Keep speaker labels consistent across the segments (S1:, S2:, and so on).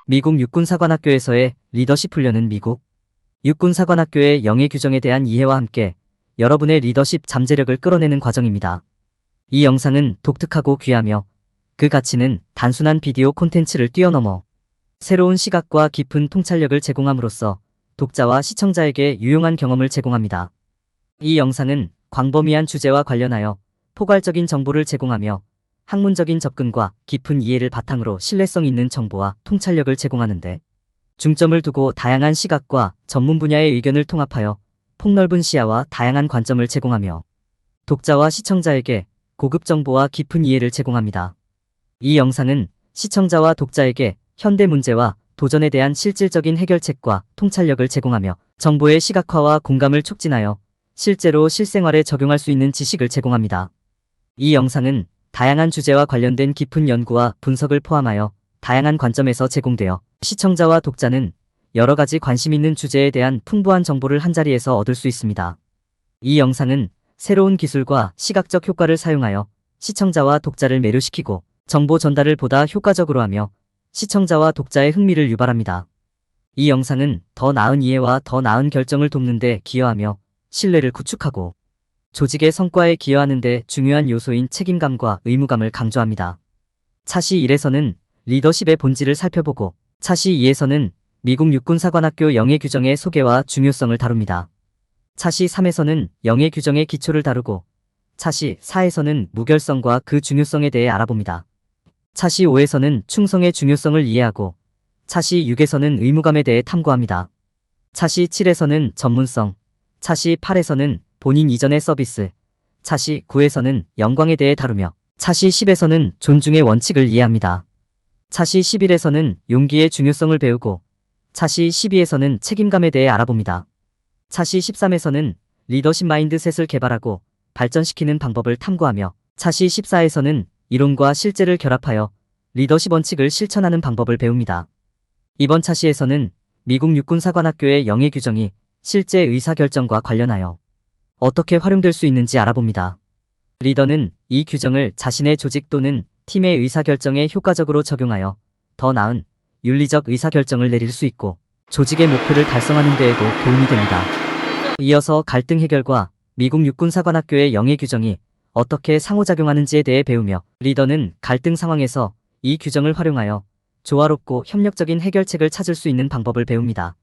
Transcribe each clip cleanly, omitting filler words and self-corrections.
S1: 미국 육군사관학교에서의 리더십 훈련은 미국 육군사관학교의 영예 규정에 대한 이해와 함께 여러분의 리더십 잠재력을 끌어내는 과정입니다. 이 영상은 독특하고 귀하며 그 가치는 단순한 비디오 콘텐츠를 뛰어넘어 새로운 시각과 깊은 통찰력을 제공함으로써 독자와 시청자에게 유용한 경험을 제공합니다. 이 영상은 광범위한 주제와 관련하여 포괄적인 정보를 제공하며 학문적인 접근과 깊은 이해를 바탕으로 신뢰성 있는 정보와 통찰력을 제공하는데 중점을 두고 다양한 시각과 전문 분야의 의견을 통합하여 폭넓은 시야와 다양한 관점을 제공하며 독자와 시청자에게 고급 정보와 깊은 이해를 제공합니다. 이 영상은 시청자와 독자에게 현대 문제와 도전에 대한 실질적인 해결책과 통찰력을 제공하며 정보의 시각화와 공감을 촉진하여 실제로 실생활에 적용할 수 있는 지식을 제공합니다. 이 영상은 다양한 주제와 관련된 깊은 연구와 분석을 포함하여 다양한 관점에서 제공되어 시청자와 독자는 여러 가지 관심 있는 주제에 대한 풍부한 정보를 한자리에서 얻을 수 있습니다. 이 영상은 새로운 기술과 시각적 효과를 사용하여 시청자와 독자를 매료시키고 정보 전달을 보다 효과적으로 하며 시청자와 독자의 흥미를 유발합니다. 이 영상은 더 나은 이해와 더 나은 결정을 돕는 데 기여하며 신뢰를 구축하고 조직의 성과에 기여하는 데 중요한 요소인 책임감과 의무감을 강조합니다. 차시 1에서는 리더십의 본질을 살펴보고 차시 2에서는 미국 육군사관학교 영예 규정의 소개와 중요성을 다룹니다. 차시 3에서는 영예 규정의 기초를 다루고 차시 4에서는 무결성과 그 중요성에 대해 알아봅니다. 차시 5에서는 충성의 중요성을 이해하고 차시 6에서는 의무감에 대해 탐구합니다. 차시 7에서는 전문성, 차시 8에서는 본인 이전의 서비스, 차시 9에서는 영광에 대해 다루며 차시 10에서는 존중의 원칙을 이해합니다. 차시 11에서는 용기의 중요성을 배우고 차시 12에서는 책임감에 대해 알아봅니다. 차시 13에서는 리더십 마인드셋을 개발하고 발전시키는 방법을 탐구하며 차시 14에서는 이론과 실제를 결합하여 리더십 원칙을 실천하는 방법을 배웁니다. 이번 차시에서는 미국 육군사관학교의 영예 규정이 실제 의사결정과 관련하여 어떻게 활용될 수 있는지 알아봅니다. 리더는 이 규정을 자신의 조직 또는 팀의 의사결정에 효과적으로 적용하여 더 나은 윤리적 의사결정을 내릴 수 있고 조직의 목표를 달성하는 데에도 도움이 됩니다. 이어서 갈등 해결과 미국 육군사관학교의 영예 규정이 어떻게 상호작용하는지에 대해 배우며 리더는 갈등 상황에서 이 규정을 활용하여 조화롭고 협력적인 해결책을 찾을 수 있는 방법을 배웁니다.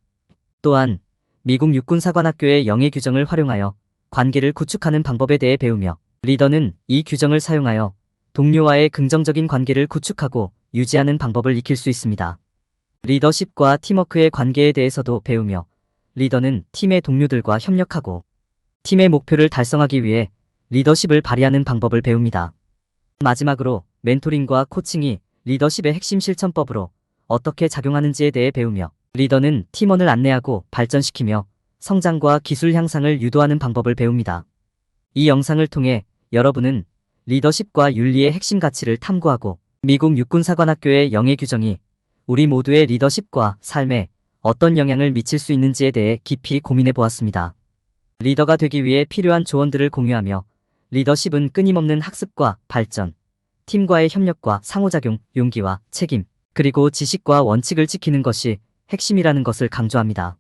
S1: 또한 미국 육군사관학교의 영예 규정을 활용하여 관계를 구축하는 방법에 대해 배우며 리더는 이 규정을 사용하여 동료와의 긍정적인 관계를 구축하고 유지하는 방법을 익힐 수 있습니다. 리더십과 팀워크의 관계에 대해서도 배우며 리더는 팀의 동료들과 협력하고 팀의 목표를 달성하기 위해 리더십을 발휘하는 방법을 배웁니다. 마지막으로 멘토링과 코칭이 리더십의 핵심 실천법으로 어떻게 작용하는지에 대해 배우며 리더는 팀원을 안내하고 발전시키며 성장과 기술 향상을 유도하는 방법을 배웁니다. 이 영상을 통해 여러분은 리더십과 윤리의 핵심 가치를 탐구하고 미국 육군사관학교의 영예 규정이 우리 모두의 리더십과 삶에 어떤 영향을 미칠 수 있는지에 대해 깊이 고민해 보았습니다. 리더가 되기 위해 필요한 조언들을 공유하며 리더십은 끊임없는 학습과 발전, 팀과의 협력과 상호작용, 용기와 책임, 그리고 지식과 원칙을 지키는 것이 핵심이라는 것을 강조합니다.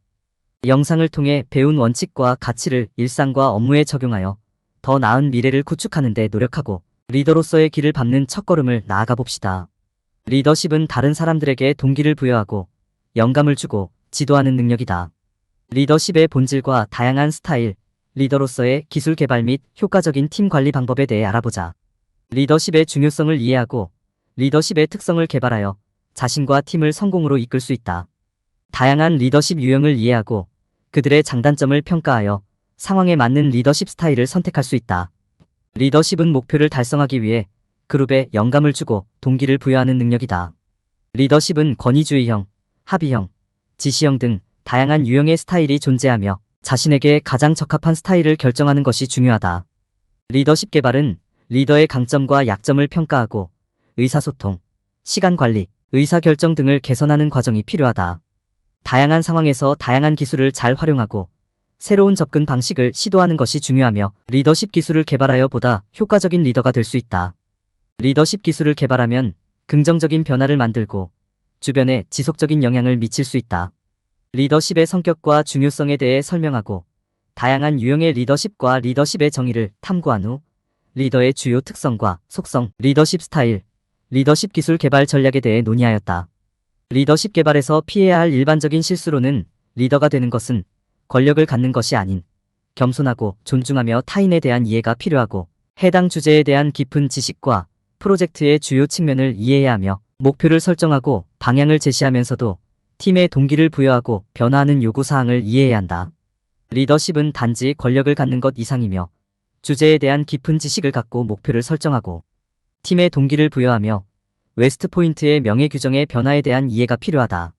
S1: 영상을 통해 배운 원칙과 가치를 일상과 업무에 적용하여 더 나은 미래를 구축하는 데 노력하고 리더로서의 길을 밟는 첫걸음을 나아가 봅시다. 리더십은 다른 사람들에게 동기를 부여하고 영감을 주고 지도하는 능력이다. 리더십의 본질과 다양한 스타일, 리더로서의 기술 개발 및 효과적인 팀 관리 방법에 대해 알아보자. 리더십의 중요성을 이해하고 리더십의 특성을 개발하여 자신과 팀을 성공으로 이끌 수 있다. 다양한 리더십 유형을 이해하고 그들의 장단점을 평가하여 상황에 맞는 리더십 스타일을 선택할 수 있다. 리더십은 목표를 달성하기 위해 그룹에 영감을 주고 동기를 부여하는 능력이다. 리더십은 권위주의형, 합의형, 지시형 등 다양한 유형의 스타일이 존재하며 자신에게 가장 적합한 스타일을 결정하는 것이 중요하다. 리더십 개발은 리더의 강점과 약점을 평가하고 의사소통, 시간관리, 의사결정 등을 개선하는 과정이 필요하다. 다양한 상황에서 다양한 기술을 잘 활용하고 새로운 접근 방식을 시도하는 것이 중요하며 리더십 기술을 개발하여 보다 효과적인 리더가 될 수 있다. 리더십 기술을 개발하면 긍정적인 변화를 만들고 주변에 지속적인 영향을 미칠 수 있다. 리더십의 성격과 중요성에 대해 설명하고 다양한 유형의 리더십과 리더십의 정의를 탐구한 후 리더의 주요 특성과 속성, 리더십 스타일, 리더십 기술 개발 전략에 대해 논의하였다. 리더십 개발에서 피해야 할 일반적인 실수로는 리더가 되는 것은 권력을 갖는 것이 아닌 겸손하고 존중하며 타인에 대한 이해가 필요하고 해당 주제에 대한 깊은 지식과 프로젝트의 주요 측면을 이해해야 하며 목표를 설정하고 방향을 제시하면서도 팀의 동기를 부여하고 변화하는 요구사항을 이해해야 한다. 리더십은 단지 권력을 갖는 것 이상이며 주제에 대한 깊은 지식을 갖고 목표를 설정하고 팀의 동기를 부여하며 웨스트포인트의 명예규정의 변화에 대한 이해가 필요하다.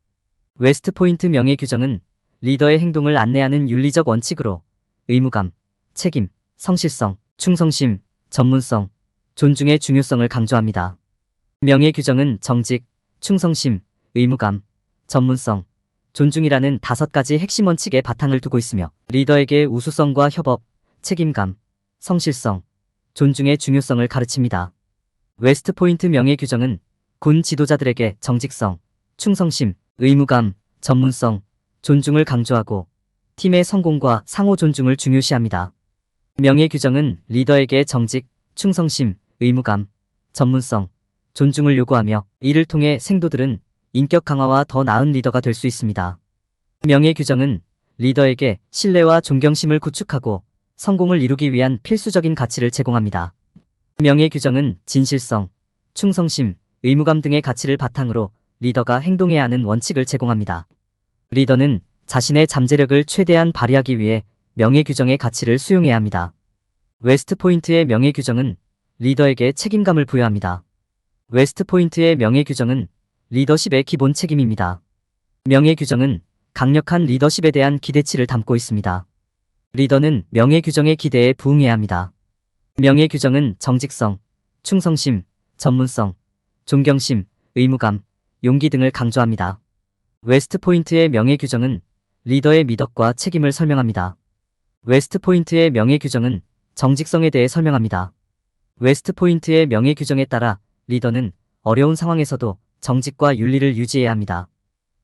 S1: 웨스트포인트 명예규정은 리더의 행동을 안내하는 윤리적 원칙으로 의무감, 책임, 성실성, 충성심, 전문성, 존중의 중요성을 강조합니다. 명예규정은 정직, 충성심, 의무감, 전문성, 존중이라는 5가지 핵심 원칙에 바탕을 두고 있으며 리더에게 우수성과 협업, 책임감, 성실성, 존중의 중요성을 가르칩니다. 웨스트포인트 명예규정은 군 지도자들에게 정직성, 충성심, 의무감, 전문성, 존중을 강조하고 팀의 성공과 상호 존중을 중요시합니다. 명예규정은 리더에게 정직, 충성심, 의무감, 전문성, 존중을 요구하며 이를 통해 생도들은 인격 강화와 더 나은 리더가 될 수 있습니다. 명예규정은 리더에게 신뢰와 존경심을 구축하고 성공을 이루기 위한 필수적인 가치를 제공합니다. 명예규정은 진실성, 충성심, 의무감 등의 가치를 바탕으로 리더가 행동해야 하는 원칙을 제공합니다. 리더는 자신의 잠재력을 최대한 발휘하기 위해 명예규정의 가치를 수용해야 합니다. 웨스트포인트의 명예규정은 리더에게 책임감을 부여합니다. 웨스트포인트의 명예규정은 리더십의 기본 책임입니다. 명예규정은 강력한 리더십에 대한 기대치를 담고 있습니다. 리더는 명예규정의 기대에 부응해야 합니다. 명예규정은 정직성, 충성심, 전문성, 존경심, 의무감, 용기 등을 강조합니다. 웨스트포인트의 명예규정은 리더의 미덕과 책임을 설명합니다. 웨스트포인트의 명예규정은 정직성에 대해 설명합니다. 웨스트포인트의 명예규정에 따라 리더는 어려운 상황에서도 정직과 윤리를 유지해야 합니다.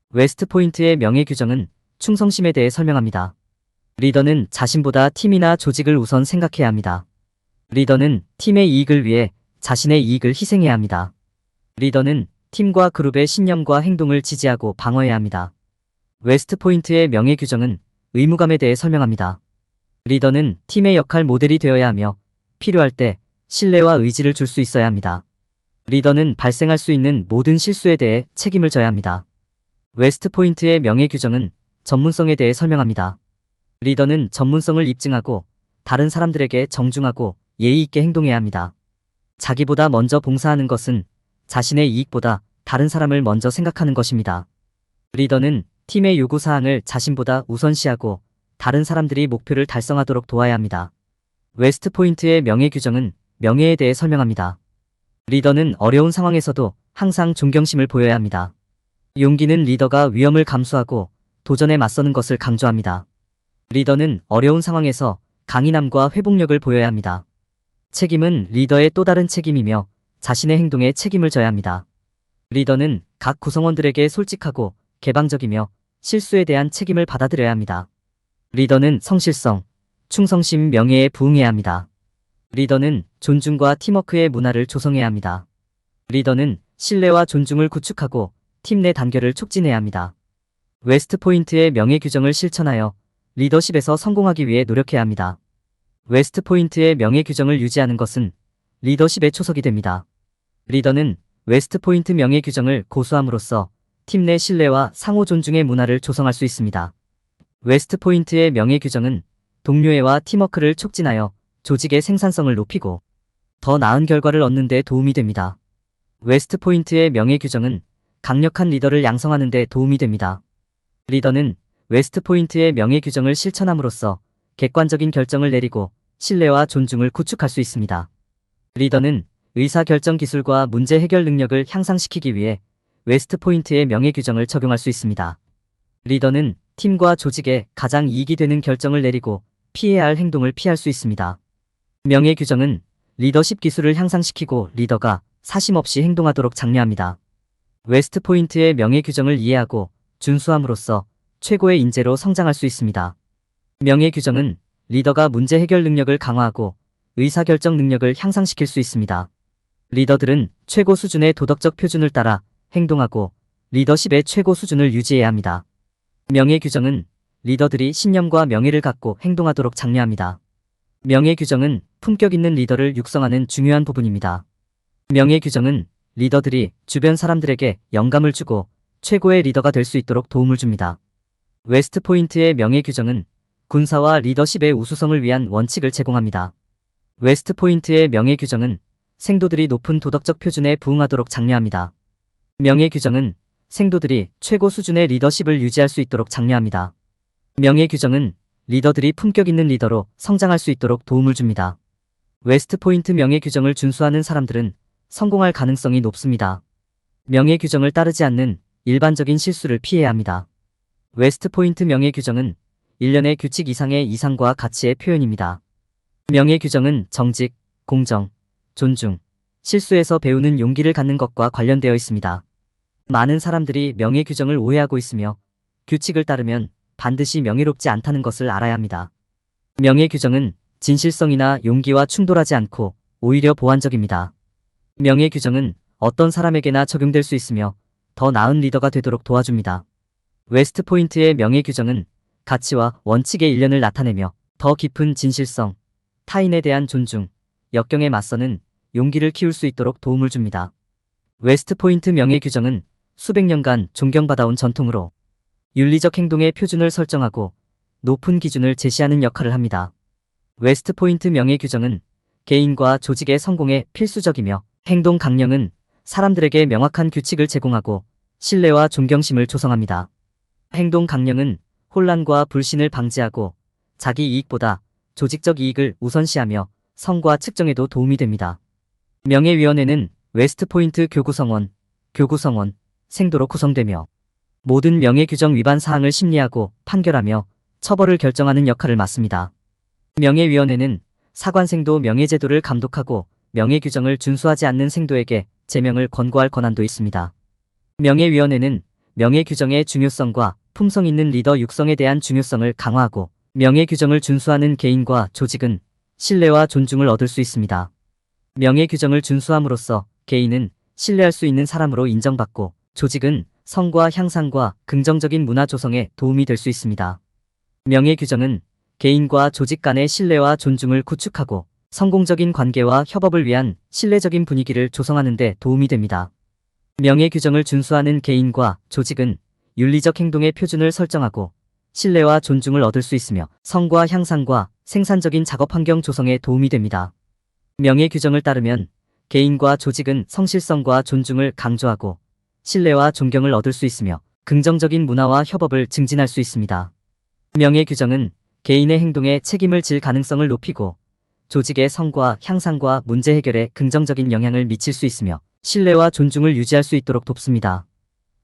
S1: 웨스트포인트의 명예규정은 충성심에 대해 설명합니다. 리더는 자신보다 팀이나 조직을 우선 생각해야 합니다. 리더는 팀의 이익을 위해 자신의 이익을 희생해야 합니다. 리더는 팀과 그룹의 신념과 행동을 지지하고 방어해야 합니다. 웨스트포인트의 명예규정은 의무감에 대해 설명합니다. 리더는 팀의 역할 모델이 되어야 하며 필요할 때 신뢰와 의지를 줄 수 있어야 합니다. 리더는 발생할 수 있는 모든 실수에 대해 책임을 져야 합니다. 웨스트포인트의 명예규정은 전문성에 대해 설명합니다. 리더는 전문성을 입증하고 다른 사람들에게 정중하고 예의 있게 행동해야 합니다. 자기보다 먼저 봉사하는 것은 자신의 이익보다 다른 사람을 먼저 생각하는 것입니다. 리더는 팀의 요구사항을 자신보다 우선시하고 다른 사람들이 목표를 달성하도록 도와야 합니다. 웨스트포인트의 명예규정은 명예에 대해 설명합니다. 리더는 어려운 상황에서도 항상 존경심을 보여야 합니다. 용기는 리더가 위험을 감수하고 도전에 맞서는 것을 강조합니다. 리더는 어려운 상황에서 강인함과 회복력을 보여야 합니다. 책임은 리더의 또 다른 책임이며 자신의 행동에 책임을 져야 합니다. 리더는 각 구성원들에게 솔직하고 개방적이며 실수에 대한 책임을 받아들여야 합니다. 리더는 성실성, 충성심, 명예에 부응해야 합니다. 리더는 존중과 팀워크의 문화를 조성해야 합니다. 리더는 신뢰와 존중을 구축하고 팀 내 단결을 촉진해야 합니다. 웨스트포인트의 명예규정을 실천하여 리더십에서 성공하기 위해 노력해야 합니다. 웨스트포인트의 명예규정을 유지하는 것은 리더십의 초석이 됩니다. 리더는 웨스트포인트 명예규정을 고수함으로써 팀 내 신뢰와 상호 존중의 문화를 조성할 수 있습니다. 웨스트포인트의 명예규정은 동료애와 팀워크를 촉진하여 조직의 생산성을 높이고 더 나은 결과를 얻는 데 도움이 됩니다. 웨스트포인트의 명예규정은 강력한 리더를 양성하는 데 도움이 됩니다. 리더는 웨스트포인트의 명예규정을 실천함으로써 객관적인 결정을 내리고 신뢰와 존중을 구축할 수 있습니다. 리더는 의사결정 기술과 문제 해결 능력을 향상시키기 위해 웨스트포인트의 명예규정을 적용할 수 있습니다. 리더는 팀과 조직에 가장 이익이 되는 결정을 내리고 피해야 할 행동을 피할 수 있습니다. 명예규정은 리더십 기술을 향상시키고 리더가 사심 없이 행동하도록 장려합니다. 웨스트포인트의 명예 규정을 이해하고 준수함으로써 최고의 인재로 성장할 수 있습니다. 명예 규정은 리더가 문제 해결 능력을 강화하고 의사결정 능력을 향상시킬 수 있습니다. 리더들은 최고 수준의 도덕적 표준을 따라 행동하고 리더십의 최고 수준을 유지해야 합니다. 명예 규정은 리더들이 신념과 명예를 갖고 행동하도록 장려합니다. 명예 규정은 품격 있는 리더를 육성하는 중요한 부분입니다. 명예 규정은 리더들이 주변 사람들에게 영감을 주고 최고의 리더가 될 수 있도록 도움을 줍니다. 웨스트포인트의 명예 규정은 군사와 리더십의 우수성을 위한 원칙을 제공합니다. 웨스트포인트의 명예 규정은 생도들이 높은 도덕적 표준에 부응하도록 장려합니다. 명예 규정은 생도들이 최고 수준의 리더십을 유지할 수 있도록 장려합니다. 명예 규정은 리더들이 품격 있는 리더로 성장할 수 있도록 도움을 줍니다. 웨스트포인트 명예 규정을 준수하는 사람들은 성공할 가능성이 높습니다. 명예 규정을 따르지 않는 일반적인 실수를 피해야 합니다. 웨스트포인트 명예 규정은 일련의 규칙 이상의 이상과 가치의 표현입니다. 명예 규정은 정직, 공정, 존중, 실수에서 배우는 용기를 갖는 것과 관련되어 있습니다. 많은 사람들이 명예 규정을 오해하고 있으며 규칙을 따르면 반드시 명예롭지 않다는 것을 알아야 합니다. 명예 규정은 진실성이나 용기와 충돌하지 않고 오히려 보완적입니다. 명예 규정은 어떤 사람에게나 적용될 수 있으며 더 나은 리더가 되도록 도와줍니다. 웨스트포인트의 명예 규정은 가치와 원칙의 일련을 나타내며 더 깊은 진실성, 타인에 대한 존중, 역경에 맞서는 용기를 키울 수 있도록 도움을 줍니다. 웨스트포인트 명예 규정은 수백 년간 존경받아온 전통으로 윤리적 행동의 표준을 설정하고 높은 기준을 제시하는 역할을 합니다. 웨스트포인트 명예 규정은 개인과 조직의 성공에 필수적이며 행동 강령은 사람들에게 명확한 규칙을 제공하고 신뢰와 존경심을 조성합니다. 행동 강령은 혼란과 불신을 방지하고 자기 이익보다 조직적 이익을 우선시하며 성과 측정에도 도움이 됩니다. 명예위원회는 웨스트포인트 교구성원, 생도로 구성되며 모든 명예규정 위반 사항을 심리하고 판결하며 처벌을 결정하는 역할을 맡습니다. 명예위원회는 사관생도 명예제도를 감독하고 명예규정을 준수하지 않는 생도에게 제명을 권고할 권한도 있습니다. 명예위원회는 명예규정의 중요성과 품성 있는 리더 육성에 대한 중요성을 강화하고 명예규정을 준수하는 개인과 조직은 신뢰와 존중을 얻을 수 있습니다. 명예규정을 준수함으로써 개인은 신뢰할 수 있는 사람으로 인정받고 조직은 성과 향상과 긍정적인 문화 조성에 도움이 될 수 있습니다. 명예규정은 개인과 조직 간의 신뢰와 존중을 구축하고 성공적인 관계와 협업을 위한 신뢰적인 분위기를 조성하는 데 도움이 됩니다. 명예규정을 준수하는 개인과 조직은 윤리적 행동의 표준을 설정하고 신뢰와 존중을 얻을 수 있으며 성과 향상과 생산적인 작업 환경 조성에 도움이 됩니다. 명예규정을 따르면 개인과 조직은 성실성과 존중을 강조하고 신뢰와 존경을 얻을 수 있으며 긍정적인 문화와 협업을 증진할 수 있습니다. 명예규정은 개인의 행동에 책임을 질 가능성을 높이고 조직의 성과 향상과 문제 해결에 긍정적인 영향을 미칠 수 있으며 신뢰와 존중을 유지할 수 있도록 돕습니다.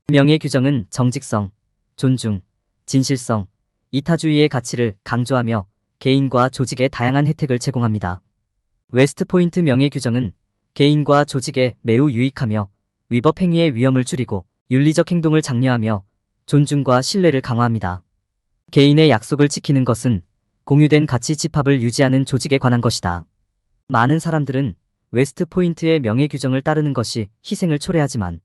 S1: 명예규정은 정직성, 존중, 진실성, 이타주의의 가치를 강조하며 개인과 조직에 다양한 혜택을 제공합니다. 웨스트포인트 명예규정은 개인과 조직에 매우 유익하며 위법 행위의 위험을 줄이고 윤리적 행동을 장려하며 존중과 신뢰를 강화합니다. 개인의 약속을 지키는 것은 공유된 가치 집합을 유지하는 조직에 관한 것이다. 많은 사람들은 웨스트포인트의 명예규정을 따르는 것이 희생을 초래하지만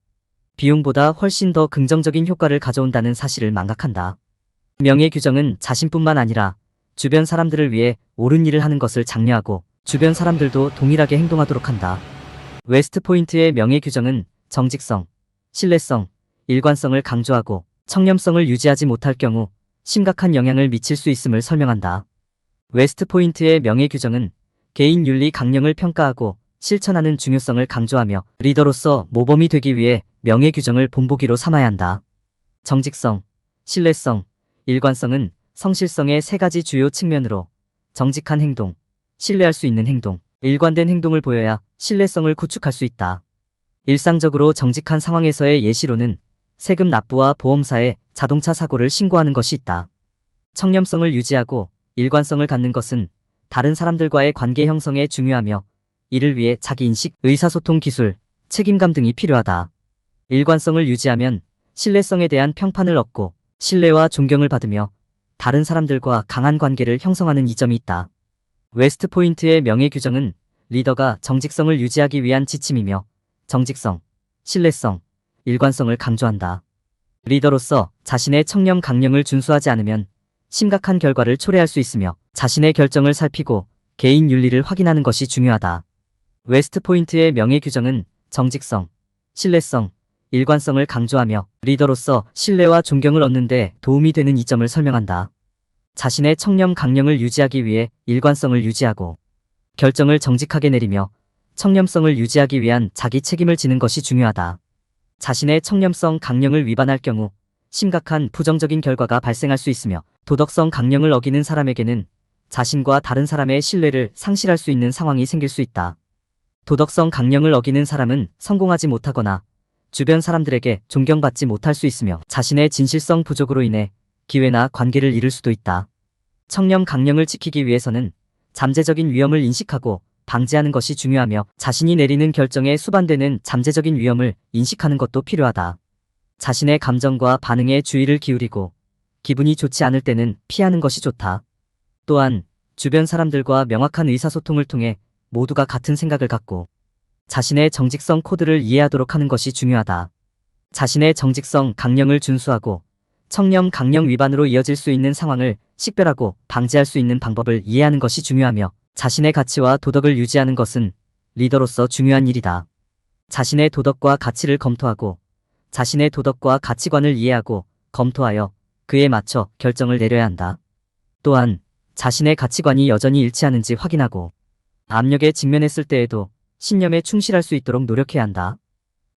S1: 비용보다 훨씬 더 긍정적인 효과를 가져온다는 사실을 망각한다. 명예규정은 자신뿐만 아니라 주변 사람들을 위해 옳은 일을 하는 것을 장려하고 주변 사람들도 동일하게 행동하도록 한다. 웨스트포인트의 명예규정은 정직성, 신뢰성, 일관성을 강조하고 청렴성을 유지하지 못할 경우 심각한 영향을 미칠 수 있음을 설명한다. 웨스트포인트의 명예규정은 개인 윤리 강령을 평가하고 실천하는 중요성을 강조하며 리더로서 모범이 되기 위해 명예규정을 본보기로 삼아야 한다. 정직성, 신뢰성, 일관성은 성실성의 세 가지 주요 측면으로 정직한 행동, 신뢰할 수 있는 행동, 일관된 행동을 보여야 신뢰성을 구축할 수 있다. 일상적으로 정직한 상황에서의 예시로는 세금 납부와 보험사에 자동차 사고를 신고하는 것이 있다. 청렴성을 유지하고 일관성을 갖는 것은 다른 사람들과의 관계 형성에 중요하며 이를 위해 자기인식, 의사소통 기술, 책임감 등이 필요하다. 일관성을 유지하면 신뢰성에 대한 평판을 얻고 신뢰와 존경을 받으며 다른 사람들과 강한 관계를 형성하는 이점이 있다. 웨스트포인트의 명예 규정은 리더가 정직성을 유지하기 위한 지침이며 정직성, 신뢰성, 일관성을 강조한다. 리더로서 자신의 청렴 강령을 준수하지 않으면 심각한 결과를 초래할 수 있으며 자신의 결정을 살피고 개인 윤리를 확인하는 것이 중요하다. 웨스트포인트의 명예 규정은 정직성, 신뢰성, 일관성을 강조하며 리더로서 신뢰와 존경을 얻는 데 도움이 되는 이점을 설명한다. 자신의 청렴 강령을 유지하기 위해 일관성을 유지하고 결정을 정직하게 내리며 청렴성을 유지하기 위한 자기 책임을 지는 것이 중요하다. 자신의 청렴성 강령을 위반할 경우 심각한 부정적인 결과가 발생할 수 있으며 도덕성 강령을 어기는 사람에게는 자신과 다른 사람의 신뢰를 상실할 수 있는 상황이 생길 수 있다. 도덕성 강령을 어기는 사람은 성공하지 못하거나 주변 사람들에게 존경받지 못할 수 있으며 자신의 진실성 부족으로 인해 기회나 관계를 잃을 수도 있다. 청렴 강령을 지키기 위해서는 잠재적인 위험을 인식하고 방지하는 것이 중요하며 자신이 내리는 결정에 수반되는 잠재적인 위험을 인식하는 것도 필요하다. 자신의 감정과 반응에 주의를 기울이고 기분이 좋지 않을 때는 피하는 것이 좋다. 또한 주변 사람들과 명확한 의사소통을 통해 모두가 같은 생각을 갖고 자신의 정직성 코드를 이해하도록 하는 것이 중요하다. 자신의 정직성 강령을 준수하고 청렴 강령 위반으로 이어질 수 있는 상황을 식별하고 방지할 수 있는 방법을 이해하는 것이 중요하며 자신의 가치와 도덕을 유지하는 것은 리더로서 중요한 일이다. 자신의 도덕과 가치를 검토하고 자신의 도덕과 가치관을 이해하고 검토하여 그에 맞춰 결정을 내려야 한다. 또한 자신의 가치관이 여전히 일치하는지 확인하고 압력에 직면했을 때에도 신념에 충실할 수 있도록 노력해야 한다.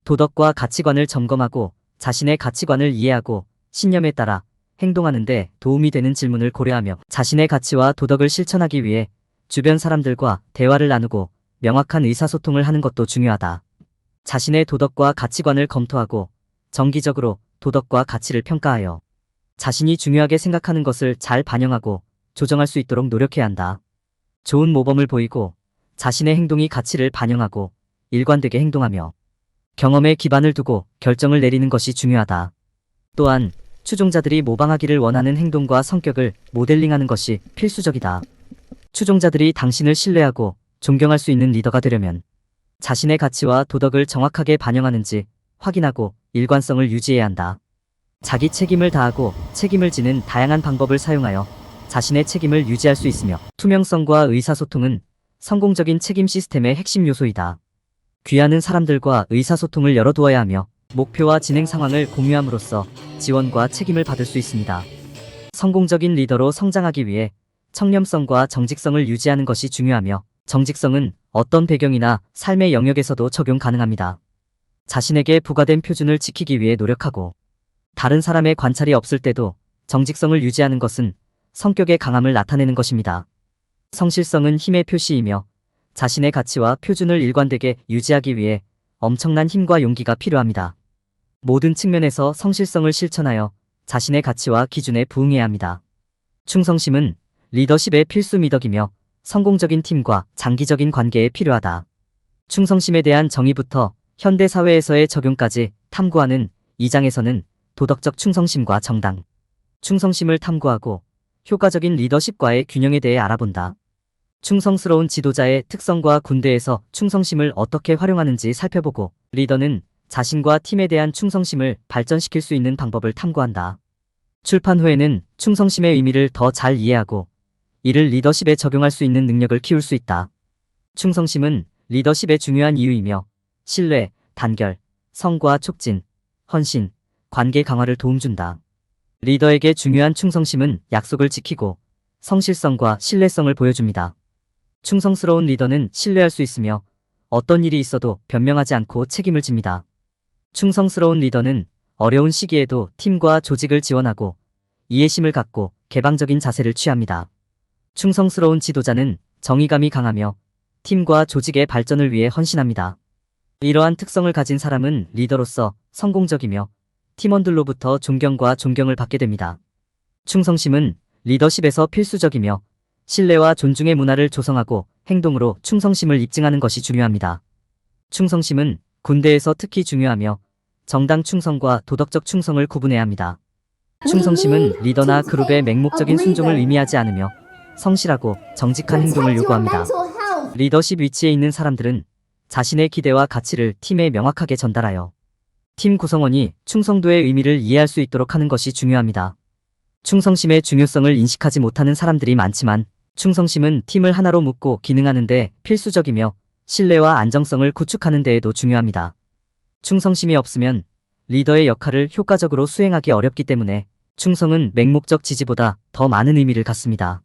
S1: 도덕과 가치관을 점검하고 자신의 가치관을 이해하고 신념에 따라 행동하는 데 도움이 되는 질문을 고려하며 자신의 가치와 도덕을 실천하기 위해 주변 사람들과 대화를 나누고 명확한 의사소통을 하는 것도 중요하다. 자신의 도덕과 가치관을 검토하고 정기적으로 도덕과 가치를 평가하여 자신이 중요하게 생각하는 것을 잘 반영하고 조정할 수 있도록 노력해야 한다. 좋은 모범을 보이고 자신의 행동이 가치를 반영하고 일관되게 행동하며 경험에 기반을 두고 결정을 내리는 것이 중요하다. 또한 추종자들이 모방하기를 원하는 행동과 성격을 모델링하는 것이 필수적이다. 추종자들이 당신을 신뢰하고 존경할 수 있는 리더가 되려면 자신의 가치와 도덕을 정확하게 반영하는지 확인하고 일관성을 유지해야 한다. 자기 책임을 다하고 책임을 지는 다양한 방법을 사용하여 자신의 책임을 유지할 수 있으며 투명성과 의사소통은 성공적인 책임 시스템의 핵심 요소이다. 귀하는 사람들과 의사소통을 열어두어야 하며 목표와 진행 상황을 공유함으로써 지원과 책임을 받을 수 있습니다. 성공적인 리더로 성장하기 위해 청렴성과 정직성을 유지하는 것이 중요하며 정직성은 어떤 배경이나 삶의 영역에서도 적용 가능합니다. 자신에게 부과된 표준을 지키기 위해 노력하고 다른 사람의 관찰이 없을 때도 정직성을 유지하는 것은 성격의 강함을 나타내는 것입니다. 성실성은 힘의 표시이며 자신의 가치와 표준을 일관되게 유지하기 위해 엄청난 힘과 용기가 필요합니다. 모든 측면에서 성실성을 실천하여 자신의 가치와 기준에 부응해야 합니다. 충성심은 리더십의 필수 미덕이며 성공적인 팀과 장기적인 관계에 필요하다. 충성심에 대한 정의부터 현대 사회에서의 적용까지 탐구하는 이 장에서는 도덕적 충성심과 정당 충성심을 탐구하고 효과적인 리더십과의 균형에 대해 알아본다. 충성스러운 지도자의 특성과 군대에서 충성심을 어떻게 활용하는지 살펴보고 리더는 자신과 팀에 대한 충성심을 발전시킬 수 있는 방법을 탐구한다. 출판 후에는 충성심의 의미를 더 잘 이해하고 이를 리더십에 적용할 수 있는 능력을 키울 수 있다. 충성심은 리더십의 중요한 이유이며 신뢰, 단결, 성과 촉진, 헌신, 관계 강화를 도움준다. 리더에게 중요한 충성심은 약속을 지키고 성실성과 신뢰성을 보여줍니다. 충성스러운 리더는 신뢰할 수 있으며 어떤 일이 있어도 변명하지 않고 책임을 집니다. 충성스러운 리더는 어려운 시기에도 팀과 조직을 지원하고 이해심을 갖고 개방적인 자세를 취합니다. 충성스러운 지도자는 정의감이 강하며 팀과 조직의 발전을 위해 헌신합니다. 이러한 특성을 가진 사람은 리더로서 성공적이며 팀원들로부터 존경과 존경을 받게 됩니다. 충성심은 리더십에서 필수적이며 신뢰와 존중의 문화를 조성하고 행동으로 충성심을 입증하는 것이 중요합니다. 충성심은 군대에서 특히 중요하며 정당 충성과 도덕적 충성을 구분해야 합니다. 충성심은 리더나 그룹의 맹목적인 순종을 의미하지 않으며 성실하고 정직한 행동을 요구합니다. 리더십 위치에 있는 사람들은 자신의 기대와 가치를 팀에 명확하게 전달하여 팀 구성원이 충성도의 의미를 이해할 수 있도록 하는 것이 중요합니다. 충성심의 중요성을 인식하지 못하는 사람들이 많지만 충성심은 팀을 하나로 묶고 기능하는 데 필수적이며 신뢰와 안정성을 구축하는 데에도 중요합니다. 충성심이 없으면 리더의 역할을 효과적으로 수행하기 어렵기 때문에 충성은 맹목적 지지보다 더 많은 의미를 갖습니다.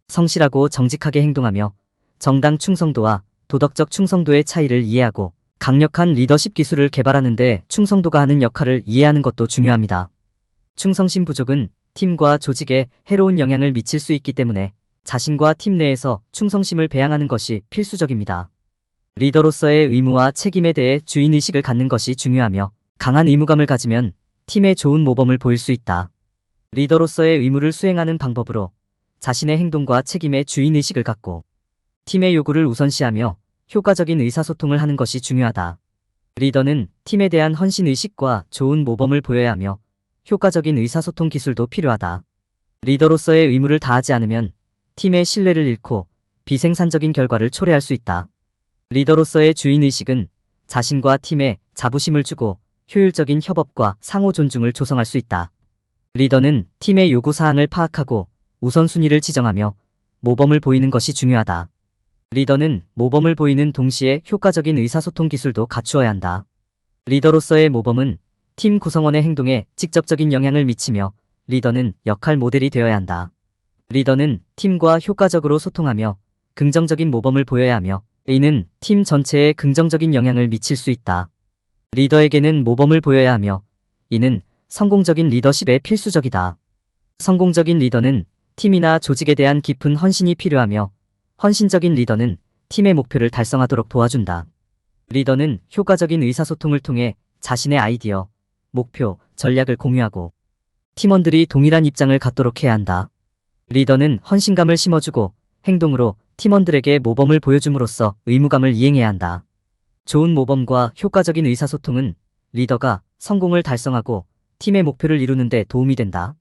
S1: 성실하고 정직하게 행동하며 정당 충성도와 도덕적 충성도의 차이를 이해하고 강력한 리더십 기술을 개발하는 데 충성도가 하는 역할을 이해하는 것도 중요합니다. 충성심 부족은 팀과 조직에 해로운 영향을 미칠 수 있기 때문에 자신과 팀 내에서 충성심을 배양하는 것이 필수적입니다. 리더로서의 의무와 책임에 대해 주인의식을 갖는 것이 중요하며 강한 의무감을 가지면 팀에 좋은 모범을 보일 수 있다. 리더로서의 의무를 수행하는 방법으로 자신의 행동과 책임에 주인의식을 갖고 팀의 요구를 우선시하며 효과적인 의사소통을 하는 것이 중요하다. 리더는 팀에 대한 헌신의식과 좋은 모범을 보여야 하며 효과적인 의사소통 기술도 필요하다. 리더로서의 의무를 다하지 않으면 팀의 신뢰를 잃고 비생산적인 결과를 초래할 수 있다. 리더로서의 주인의식은 자신과 팀에 자부심을 주고 효율적인 협업과 상호 존중을 조성할 수 있다. 리더는 팀의 요구사항을 파악하고 우선순위를 지정하며 모범을 보이는 것이 중요하다. 리더는 모범을 보이는 동시에 효과적인 의사소통 기술도 갖추어야 한다. 리더로서의 모범은 팀 구성원의 행동에 직접적인 영향을 미치며 리더는 역할 모델이 되어야 한다. 리더는 팀과 효과적으로 소통하며 긍정적인 모범을 보여야 하며 이는 팀 전체에 긍정적인 영향을 미칠 수 있다. 리더에게는 모범을 보여야 하며 이는 성공적인 리더십에 필수적이다. 성공적인 리더는 팀이나 조직에 대한 깊은 헌신이 필요하며 헌신적인 리더는 팀의 목표를 달성하도록 도와준다. 리더는 효과적인 의사소통을 통해 자신의 아이디어, 목표, 전략을 공유하고 팀원들이 동일한 입장을 갖도록 해야 한다. 리더는 헌신감을 심어주고 행동으로 팀원들에게 모범을 보여줌으로써 의무감을 이행해야 한다. 좋은 모범과 효과적인 의사소통은 리더가 성공을 달성하고 팀의 목표를 이루는 데 도움이 된다.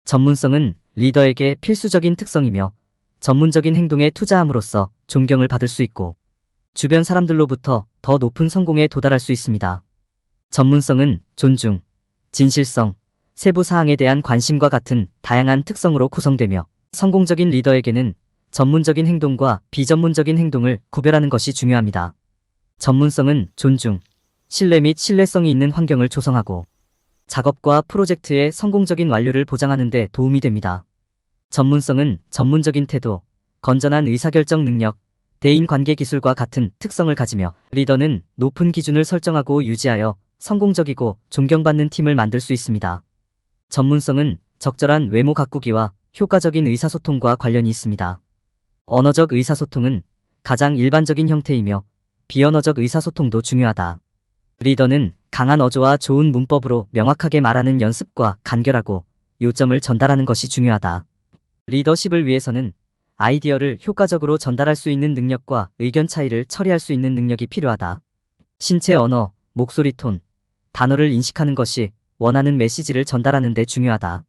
S1: 전문성은 리더에게 필수적인 특성이며 전문적인 행동에 투자함으로써 존경을 받을 수 있고 주변 사람들로부터 더 높은 성공에 도달할 수 있습니다. 전문성은 존중, 진실성, 세부 사항에 대한 관심과 같은 다양한 특성으로 구성되며 성공적인 리더에게는 전문적인 행동과 비전문적인 행동을 구별하는 것이 중요합니다. 전문성은 존중, 신뢰 및 신뢰성이 있는 환경을 조성하고 작업과 프로젝트의 성공적인 완료를 보장하는 데 도움이 됩니다. 전문성은 전문적인 태도, 건전한 의사결정 능력, 대인관계 기술과 같은 특성을 가지며 리더는 높은 기준을 설정하고 유지하여 성공적이고 존경받는 팀을 만들 수 있습니다. 전문성은 적절한 외모 가꾸기와 효과적인 의사소통과 관련이 있습니다. 언어적 의사소통은 가장 일반적인 형태이며 비언어적 의사소통도 중요하다. 리더는 강한 어조와 좋은 문법으로 명확하게 말하는 연습과 간결하고 요점을 전달하는 것이 중요하다. 리더십을 위해서는 아이디어를 효과적으로 전달할 수 있는 능력과 의견 차이를 처리할 수 있는 능력이 필요하다. 신체 언어, 목소리 톤, 단어를 인식하는 것이 원하는 메시지를 전달하는 데 중요하다.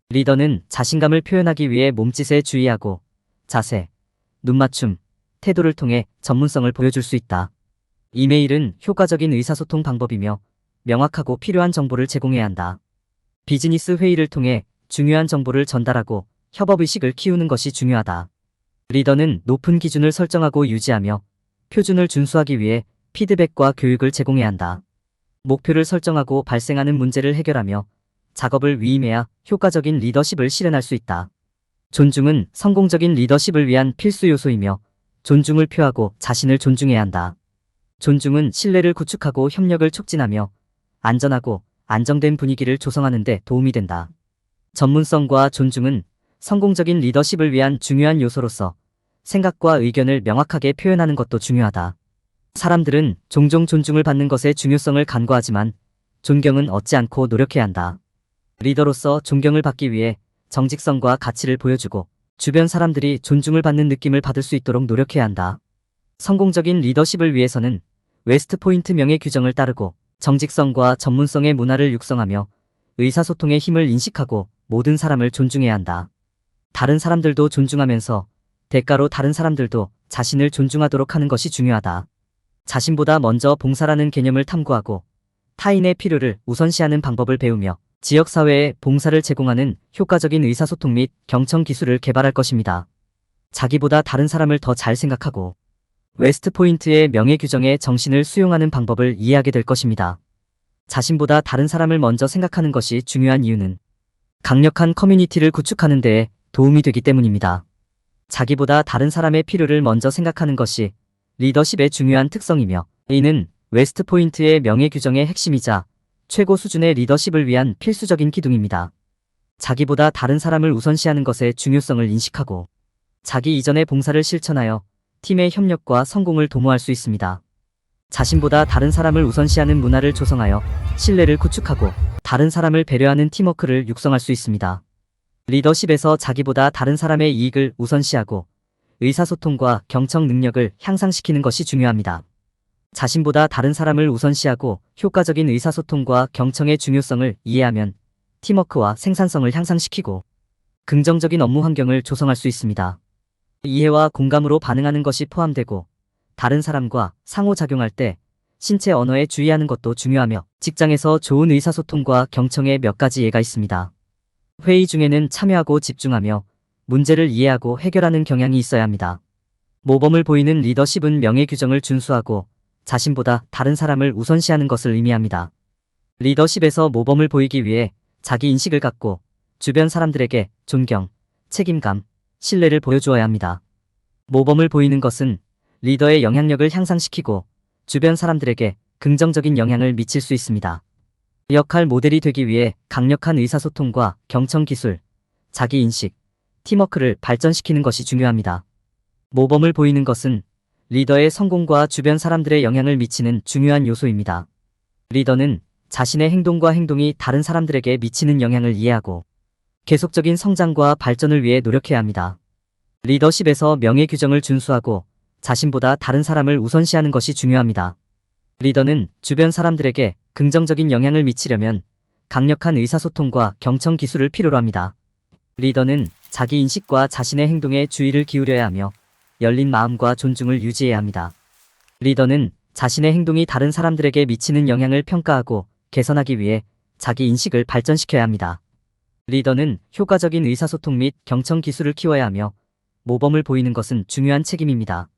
S1: 리더는 자신감을 표현하기 위해 몸짓에 주의하고 자세, 눈맞춤, 태도를 통해 전문성을 보여줄 수 있다. 이메일은 효과적인 의사소통 방법이며 명확하고 필요한 정보를 제공해야 한다. 비즈니스 회의를 통해 중요한 정보를 전달하고 협업의식을 키우는 것이 중요하다. 리더는 높은 기준을 설정하고 유지하며 표준을 준수하기 위해 피드백과 교육을 제공해야 한다. 목표를 설정하고 발생하는 문제를 해결하며 작업을 위임해야 효과적인 리더십을 실현할 수 있다. 존중은 성공적인 리더십을 위한 필수 요소이며 존중을 표하고 자신을 존중해야 한다. 존중은 신뢰를 구축하고 협력을 촉진하며 안전하고 안정된 분위기를 조성하는 데 도움이 된다. 전문성과 존중은 성공적인 리더십을 위한 중요한 요소로서 생각과 의견을 명확하게 표현하는 것도 중요하다. 사람들은 종종 존중을 받는 것의 중요성을 간과하지만 존경은 얻지 않고 노력해야 한다. 리더로서 존경을 받기 위해 정직성과 가치를 보여주고 주변 사람들이 존중을 받는 느낌을 받을 수 있도록 노력해야 한다. 성공적인 리더십을 위해서는 웨스트포인트 명예 규정을 따르고 정직성과 전문성의 문화를 육성하며 의사소통의 힘을 인식하고 모든 사람을 존중해야 한다. 다른 사람들도 존중하면서 대가로 다른 사람들도 자신을 존중하도록 하는 것이 중요하다. 자신보다 먼저 봉사라는 개념을 탐구하고 타인의 필요를 우선시하는 방법을 배우며 지역사회에 봉사를 제공하는 효과적인 의사소통 및 경청 기술을 개발할 것입니다. 자기보다 다른 사람을 더 잘 생각하고 웨스트포인트의 명예규정의 정신을 수용하는 방법을 이해하게 될 것입니다. 자신보다 다른 사람을 먼저 생각하는 것이 중요한 이유는 강력한 커뮤니티를 구축하는 데에 도움이 되기 때문입니다. 자기보다 다른 사람의 필요를 먼저 생각하는 것이 리더십의 중요한 특성이며 이는 웨스트포인트의 명예규정의 핵심이자 최고 수준의 리더십을 위한 필수적인 기둥입니다. 자기보다 다른 사람을 우선시하는 것의 중요성을 인식하고 자기 이전의 봉사를 실천하여 팀의 협력과 성공을 도모할 수 있습니다. 자신보다 다른 사람을 우선시하는 문화를 조성하여 신뢰를 구축하고 다른 사람을 배려하는 팀워크를 육성할 수 있습니다. 리더십에서 자기보다 다른 사람의 이익을 우선시하고 의사소통과 경청 능력을 향상시키는 것이 중요합니다. 자신보다 다른 사람을 우선시하고 효과적인 의사소통과 경청의 중요성을 이해하면 팀워크와 생산성을 향상시키고 긍정적인 업무 환경을 조성할 수 있습니다. 이해와 공감으로 반응하는 것이 포함되고 다른 사람과 상호작용할 때 신체 언어에 주의하는 것도 중요하며 직장에서 좋은 의사소통과 경청의 몇 가지 예가 있습니다. 회의 중에는 참여하고 집중하며 문제를 이해하고 해결하는 경향이 있어야 합니다. 모범을 보이는 리더십은 명예규정을 준수하고 자신보다 다른 사람을 우선시하는 것을 의미합니다. 리더십에서 모범을 보이기 위해 자기 인식을 갖고 주변 사람들에게 존경, 책임감, 신뢰를 보여주어야 합니다. 모범을 보이는 것은 리더의 영향력을 향상시키고 주변 사람들에게 긍정적인 영향을 미칠 수 있습니다. 역할 모델이 되기 위해 강력한 의사소통과 경청 기술, 자기인식, 팀워크를 발전시키는 것이 중요합니다. 모범을 보이는 것은 리더의 성공과 주변 사람들의 영향을 미치는 중요한 요소입니다. 리더는 자신의 행동과 행동이 다른 사람들에게 미치는 영향을 이해하고 계속적인 성장과 발전을 위해 노력해야 합니다. 리더십에서 명예규정을 준수하고 자신보다 다른 사람을 우선시하는 것이 중요합니다. 리더는 주변 사람들에게 긍정적인 영향을 미치려면 강력한 의사소통과 경청 기술을 필요로 합니다. 리더는 자기 인식과 자신의 행동에 주의를 기울여야 하며 열린 마음과 존중을 유지해야 합니다. 리더는 자신의 행동이 다른 사람들에게 미치는 영향을 평가하고 개선하기 위해 자기 인식을 발전시켜야 합니다. 리더는 효과적인 의사소통 및 경청 기술을 키워야 하며 모범을 보이는 것은 중요한 책임입니다.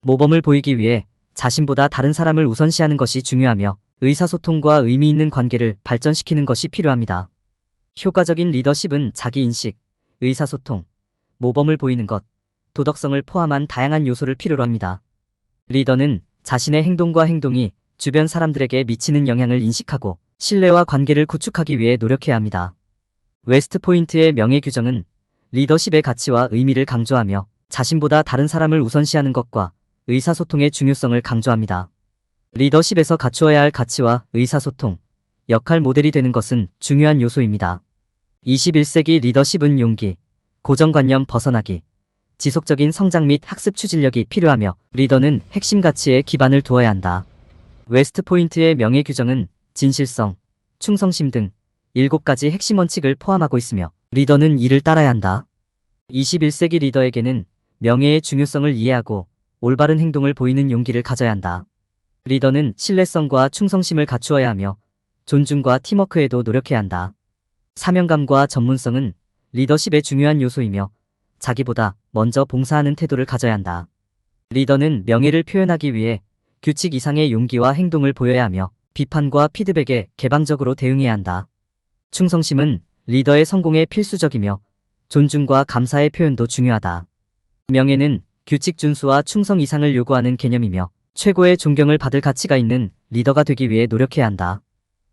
S1: 모범을 보이기 위해 자신보다 다른 사람을 우선시하는 것이 중요하며 의사소통과 의미 있는 관계를 발전시키는 것이 필요합니다. 효과적인 리더십은 자기인식, 의사소통, 모범을 보이는 것, 도덕성을 포함한 다양한 요소를 필요로 합니다. 리더는 자신의 행동과 행동이 주변 사람들에게 미치는 영향을 인식하고 신뢰와 관계를 구축하기 위해 노력해야 합니다. 웨스트포인트의 명예규정은 리더십의 가치와 의미를 강조하며 자신보다 다른 사람을 우선시하는 것과 의사소통의 중요성을 강조합니다. 리더십에서 갖추어야 할 가치와 의사소통, 역할 모델이 되는 것은 중요한 요소입니다. 21세기 리더십은 용기, 고정관념 벗어나기, 지속적인 성장 및 학습 추진력이 필요하며 리더는 핵심 가치에 기반을 두어야 한다. 웨스트포인트의 명예규정은 진실성, 충성심 등 7가지 핵심 원칙을 포함하고 있으며 리더는 이를 따라야 한다. 21세기 리더에게는 명예의 중요성을 이해하고 올바른 행동을 보이는 용기를 가져야 한다. 리더는 신뢰성과 충성심을 갖추어야 하며 존중과 팀워크에도 노력해야 한다. 사명감과 전문성은 리더십의 중요한 요소이며 자기보다 먼저 봉사하는 태도를 가져야 한다. 리더는 명예를 표현하기 위해 규칙 이상의 용기와 행동을 보여야 하며 비판과 피드백에 개방적으로 대응해야 한다. 충성심은 리더의 성공에 필수적이며 존중과 감사의 표현도 중요하다. 명예는 규칙 준수와 충성 이상을 요구하는 개념이며 최고의 존경을 받을 가치가 있는 리더가 되기 위해 노력해야 한다.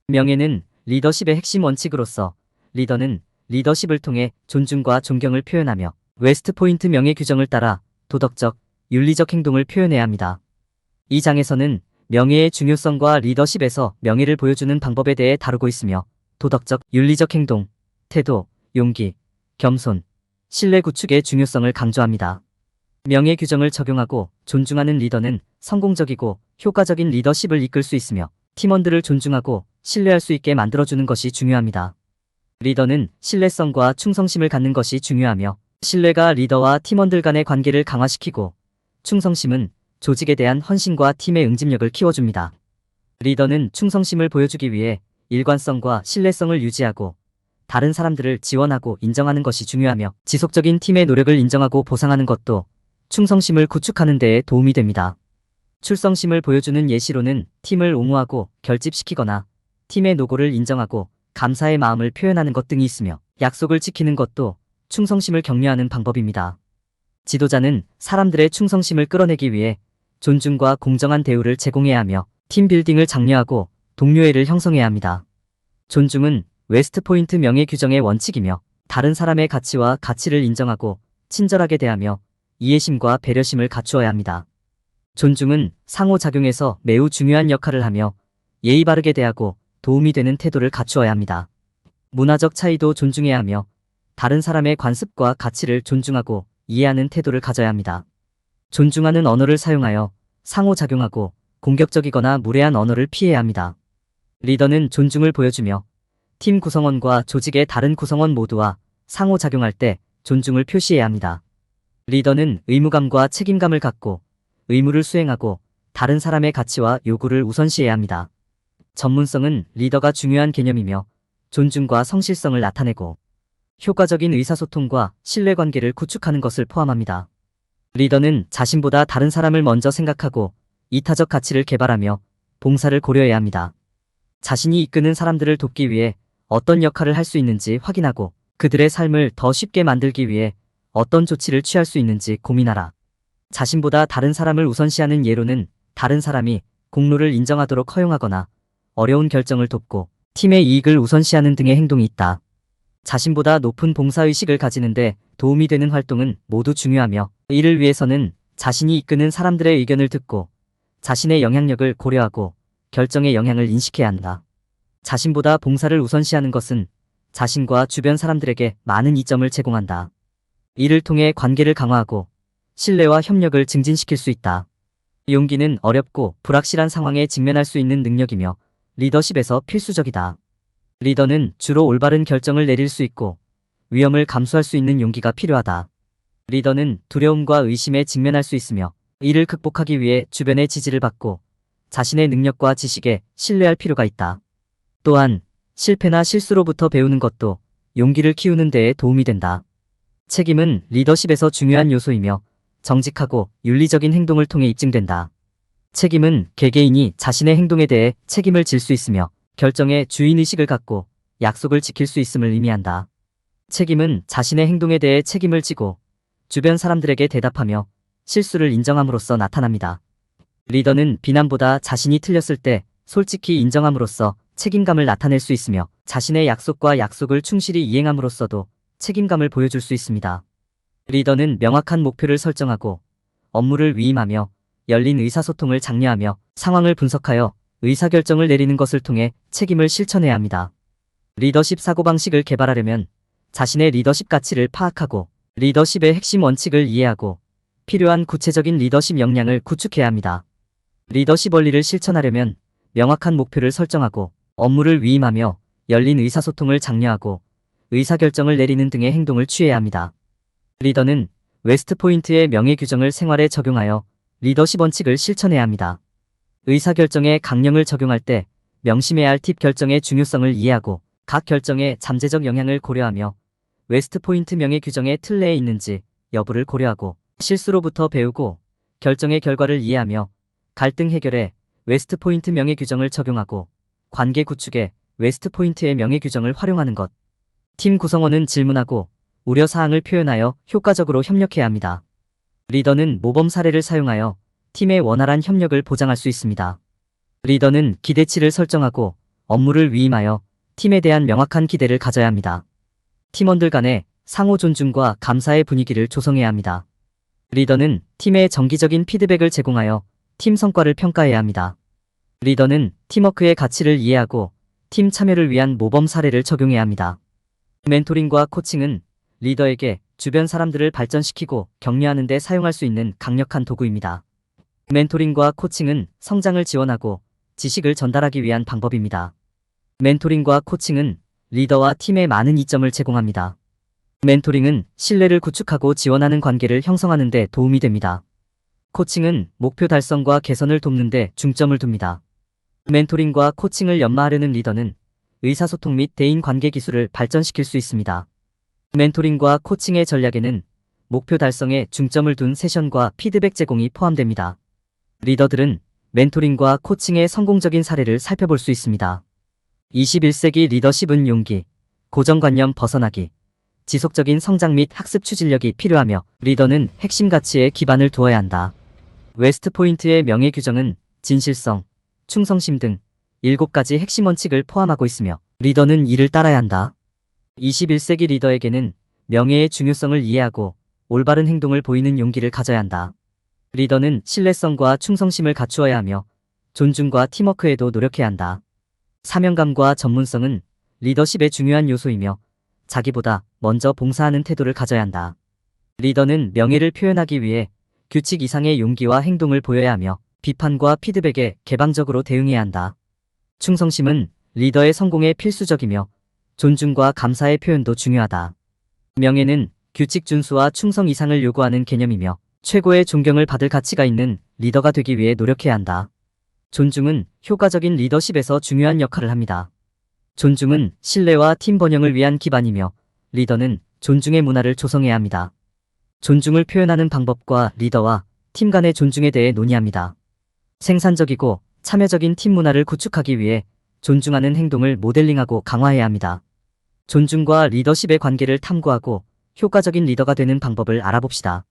S1: 명예는 리더십의 핵심 원칙으로서 리더는 리더십을 통해 존중과 존경을 표현하며 웨스트포인트 명예규정을 따라 도덕적, 윤리적 행동을 표현해야 합니다. 이 장에서는 명예의 중요성과 리더십에서 명예를 보여주는 방법에 대해 다루고 있으며 도덕적, 윤리적 행동, 태도, 용기, 겸손, 신뢰 구축의 중요성을 강조합니다. 명예 규정을 적용하고 존중하는 리더는 성공적이고 효과적인 리더십을 이끌 수 있으며 팀원들을 존중하고 신뢰할 수 있게 만들어주는 것이 중요합니다. 리더는 신뢰성과 충성심을 갖는 것이 중요하며, 신뢰가 리더와 팀원들 간의 관계를 강화시키고, 충성심은 조직에 대한 헌신과 팀의 응집력을 키워줍니다. 리더는 충성심을 보여주기 위해 일관성과 신뢰성을 유지하고, 다른 사람들을 지원하고 인정하는 것이 중요하며, 지속적인 팀의 노력을 인정하고 보상하는 것도 충성심을 구축하는 데에 도움이 됩니다. 출성심을 보여주는 예시로는 팀을 옹호하고 결집시키거나 팀의 노고를 인정하고 감사의 마음을 표현하는 것 등이 있으며, 약속을 지키는 것도 충성심을 격려하는 방법입니다. 지도자는 사람들의 충성심을 끌어내기 위해 존중과 공정한 대우를 제공해야 하며, 팀 빌딩을 장려하고 동료애를 형성해야 합니다. 존중은 웨스트포인트 명예 규정의 원칙이며, 다른 사람의 가치와 가치를 인정하고 친절하게 대하며 이해심과 배려심을 갖추어야 합니다. 존중은 상호작용에서 매우 중요한 역할을 하며, 예의 바르게 대하고 도움이 되는 태도를 갖추어야 합니다. 문화적 차이도 존중해야 하며, 다른 사람의 관습과 가치를 존중하고 이해하는 태도를 가져야 합니다. 존중하는 언어를 사용하여 상호작용하고 공격적이거나 무례한 언어를 피해야 합니다. 리더는 존중을 보여주며, 팀 구성원과 조직의 다른 구성원 모두와 상호작용할 때 존중을 표시해야 합니다. 리더는 의무감과 책임감을 갖고 의무를 수행하고 다른 사람의 가치와 요구를 우선시해야 합니다. 전문성은 리더가 중요한 개념이며, 존중과 성실성을 나타내고 효과적인 의사소통과 신뢰관계를 구축하는 것을 포함합니다. 리더는 자신보다 다른 사람을 먼저 생각하고 이타적 가치를 개발하며 봉사를 고려해야 합니다. 자신이 이끄는 사람들을 돕기 위해 어떤 역할을 할 수 있는지 확인하고, 그들의 삶을 더 쉽게 만들기 위해 어떤 조치를 취할 수 있는지 고민하라. 자신보다 다른 사람을 우선시하는 예로는 다른 사람이 공로를 인정하도록 허용하거나 어려운 결정을 돕고 팀의 이익을 우선시하는 등의 행동이 있다. 자신보다 높은 봉사의식을 가지는데 도움이 되는 활동은 모두 중요하며, 이를 위해서는 자신이 이끄는 사람들의 의견을 듣고 자신의 영향력을 고려하고 결정의 영향을 인식해야 한다. 자신보다 봉사를 우선시하는 것은 자신과 주변 사람들에게 많은 이점을 제공한다. 이를 통해 관계를 강화하고 신뢰와 협력을 증진시킬 수 있다. 용기는 어렵고 불확실한 상황에 직면할 수 있는 능력이며 리더십에서 필수적이다. 리더는 주로 올바른 결정을 내릴 수 있고 위험을 감수할 수 있는 용기가 필요하다. 리더는 두려움과 의심에 직면할 수 있으며, 이를 극복하기 위해 주변의 지지를 받고 자신의 능력과 지식에 신뢰할 필요가 있다. 또한 실패나 실수로부터 배우는 것도 용기를 키우는 데에 도움이 된다. 책임은 리더십에서 중요한 요소이며 정직하고 윤리적인 행동을 통해 입증된다. 책임은 개개인이 자신의 행동에 대해 책임을 질 수 있으며 결정에 주인의식을 갖고 약속을 지킬 수 있음을 의미한다. 책임은 자신의 행동에 대해 책임을 지고 주변 사람들에게 대답하며 실수를 인정함으로써 나타납니다. 리더는 비난보다 자신이 틀렸을 때 솔직히 인정함으로써 책임감을 나타낼 수 있으며, 자신의 약속과 약속을 충실히 이행함으로써도 책임감을 보여줄 수 있습니다. 리더는 명확한 목표를 설정하고 업무를 위임하며 열린 의사소통을 장려하며 상황을 분석하여 의사결정을 내리는 것을 통해 책임을 실천해야 합니다. 리더십 사고방식을 개발하려면 자신의 리더십 가치를 파악하고 리더십의 핵심 원칙을 이해하고 필요한 구체적인 리더십 역량을 구축해야 합니다. 리더십 원리를 실천하려면 명확한 목표를 설정하고 업무를 위임하며 열린 의사소통을 장려하고 의사결정을 내리는 등의 행동을 취해야 합니다. 리더는 웨스트포인트의 명예 규정을 생활에 적용하여 리더십 원칙을 실천해야 합니다. 의사결정에 강령을 적용할 때 명심해야 할 팁, 결정의 중요성을 이해하고 각 결정의 잠재적 영향을 고려하며 웨스트포인트 명예 규정의 틀 내에 있는지 여부를 고려하고 실수로부터 배우고 결정의 결과를 이해하며 갈등 해결에 웨스트포인트 명예 규정을 적용하고 관계 구축에 웨스트포인트의 명예 규정을 활용하는 것. 팀 구성원은 질문하고 우려사항을 표현하여 효과적으로 협력해야 합니다. 리더는 모범 사례를 사용하여 팀의 원활한 협력을 보장할 수 있습니다. 리더는 기대치를 설정하고 업무를 위임하여 팀에 대한 명확한 기대를 가져야 합니다. 팀원들 간의 상호 존중과 감사의 분위기를 조성해야 합니다. 리더는 팀에 정기적인 피드백을 제공하여 팀 성과를 평가해야 합니다. 리더는 팀워크의 가치를 이해하고 팀 참여를 위한 모범 사례를 적용해야 합니다. 멘토링과 코칭은 리더에게 주변 사람들을 발전시키고 격려하는 데 사용할 수 있는 강력한 도구입니다. 멘토링과 코칭은 성장을 지원하고 지식을 전달하기 위한 방법입니다. 멘토링과 코칭은 리더와 팀에 많은 이점을 제공합니다. 멘토링은 신뢰를 구축하고 지원하는 관계를 형성하는 데 도움이 됩니다. 코칭은 목표 달성과 개선을 돕는 데 중점을 둡니다. 멘토링과 코칭을 연마하려는 리더는 의사소통 및 대인관계 기술을 발전시킬 수 있습니다. 멘토링과 코칭의 전략에는 목표 달성에 중점을 둔 세션과 피드백 제공이 포함됩니다. 리더들은 멘토링과 코칭의 성공적인 사례를 살펴볼 수 있습니다. 21세기 리더십은 용기, 고정관념 벗어나기, 지속적인 성장 및 학습 추진력이 필요하며 리더는 핵심 가치에 기반을 두어야 한다. 웨스트포인트의 명예 규정은 진실성, 충성심 등 7가지 핵심 원칙을 포함하고 있으며 리더는 이를 따라야 한다. 21세기 리더에게는 명예의 중요성을 이해하고 올바른 행동을 보이는 용기를 가져야 한다. 리더는 신뢰성과 충성심을 갖추어야 하며 존중과 팀워크에도 노력해야 한다. 사명감과 전문성은 리더십의 중요한 요소이며 자기보다 먼저 봉사하는 태도를 가져야 한다. 리더는 명예를 표현하기 위해 규칙 이상의 용기와 행동을 보여야 하며 비판과 피드백에 개방적으로 대응해야 한다. 충성심은 리더의 성공에 필수적이며 존중과 감사의 표현도 중요하다. 명예는 규칙 준수와 충성 이상을 요구하는 개념이며 최고의 존경을 받을 가치가 있는 리더가 되기 위해 노력해야 한다. 존중은 효과적인 리더십에서 중요한 역할을 합니다. 존중은 신뢰와 팀 번영을 위한 기반이며 리더는 존중의 문화를 조성해야 합니다. 존중을 표현하는 방법과 리더와 팀 간의 존중에 대해 논의합니다. 생산적이고 참여적인 팀 문화를 구축하기 위해 존중하는 행동을 모델링하고 강화해야 합니다. 존중과 리더십의 관계를 탐구하고 효과적인 리더가 되는 방법을 알아봅시다.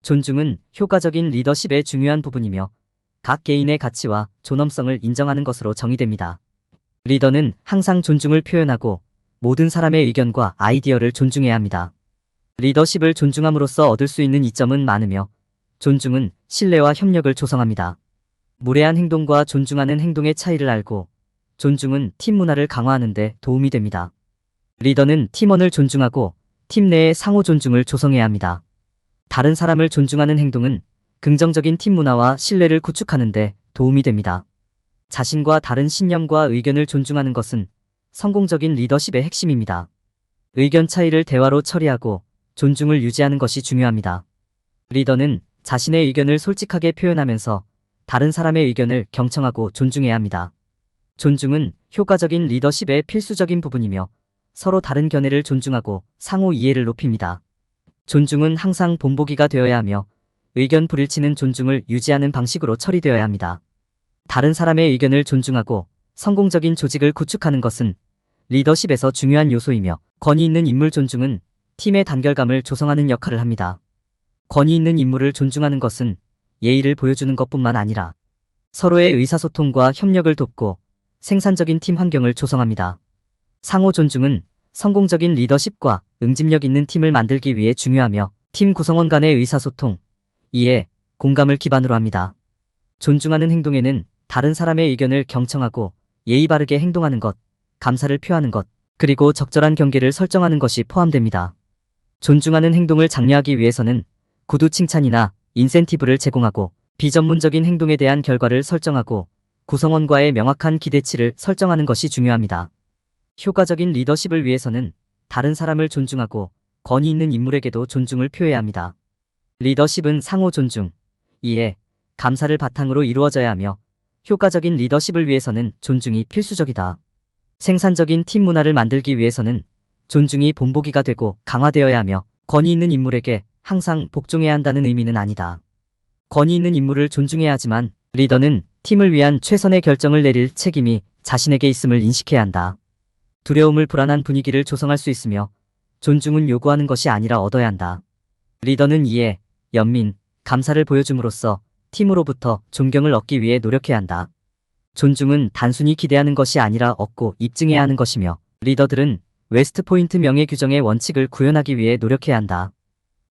S1: 존중은 효과적인 리더십의 중요한 부분이며 각 개인의 가치와 존엄성을 인정하는 것으로 정의됩니다. 리더는 항상 존중을 표현하고 모든 사람의 의견과 아이디어를 존중해야 합니다. 리더십을 존중함으로써 얻을 수 있는 이점은 많으며 존중은 신뢰와 협력을 조성합니다. 무례한 행동과 존중하는 행동의 차이를 알고 존중은 팀 문화를 강화하는 데 도움이 됩니다. 리더는 팀원을 존중하고 팀 내의 상호 존중을 조성해야 합니다. 다른 사람을 존중하는 행동은 긍정적인 팀 문화와 신뢰를 구축하는 데 도움이 됩니다. 자신과 다른 신념과 의견을 존중하는 것은 성공적인 리더십의 핵심입니다. 의견 차이를 대화로 처리하고 존중을 유지하는 것이 중요합니다. 리더는 자신의 의견을 솔직하게 표현하면서 다른 사람의 의견을 경청하고 존중해야 합니다. 존중은 효과적인 리더십의 필수적인 부분이며 서로 다른 견해를 존중하고 상호 이해를 높입니다. 존중은 항상 본보기가 되어야 하며 의견 불일치는 존중을 유지하는 방식으로 처리되어야 합니다. 다른 사람의 의견을 존중하고 성공적인 조직을 구축하는 것은 리더십에서 중요한 요소이며 권위 있는 인물 존중은 팀의 단결감을 조성하는 역할을 합니다. 권위 있는 인물을 존중하는 것은 예의를 보여주는 것뿐만 아니라 서로의 의사소통과 협력을 돕고 생산적인 팀 환경을 조성합니다. 상호 존중은 성공적인 리더십과 응집력 있는 팀을 만들기 위해 중요하며 팀 구성원 간의 의사소통, 이해, 공감을 기반으로 합니다. 존중하는 행동에는 다른 사람의 의견을 경청하고 예의 바르게 행동하는 것, 감사를 표하는 것, 그리고 적절한 경계를 설정하는 것이 포함됩니다. 존중하는 행동을 장려하기 위해서는 구두 칭찬이나 인센티브를 제공하고 비전문적인 행동에 대한 결과를 설정하고 구성원과의 명확한 기대치를 설정하는 것이 중요합니다. 효과적인 리더십을 위해서는 다른 사람을 존중하고 권위 있는 인물에게도 존중을 표해야 합니다. 리더십은 상호 존중, 이해, 감사를 바탕으로 이루어져야 하며 효과적인 리더십을 위해서는 존중이 필수적이다. 생산적인 팀 문화를 만들기 위해서는 존중이 본보기가 되고 강화되어야 하며 권위 있는 인물에게 항상 복종해야 한다는 의미는 아니다. 권위 있는 인물을 존중해야 하지만 리더는 팀을 위한 최선의 결정을 내릴 책임이 자신에게 있음을 인식해야 한다. 두려움을 불안한 분위기를 조성할 수 있으며 존중은 요구하는 것이 아니라 얻어야 한다. 리더는 이해, 연민, 감사를 보여줌으로써 팀으로부터 존경을 얻기 위해 노력해야 한다. 존중은 단순히 기대하는 것이 아니라 얻고 입증해야 하는 것이며 리더들은 웨스트포인트 명예 규정의 원칙을 구현하기 위해 노력해야 한다.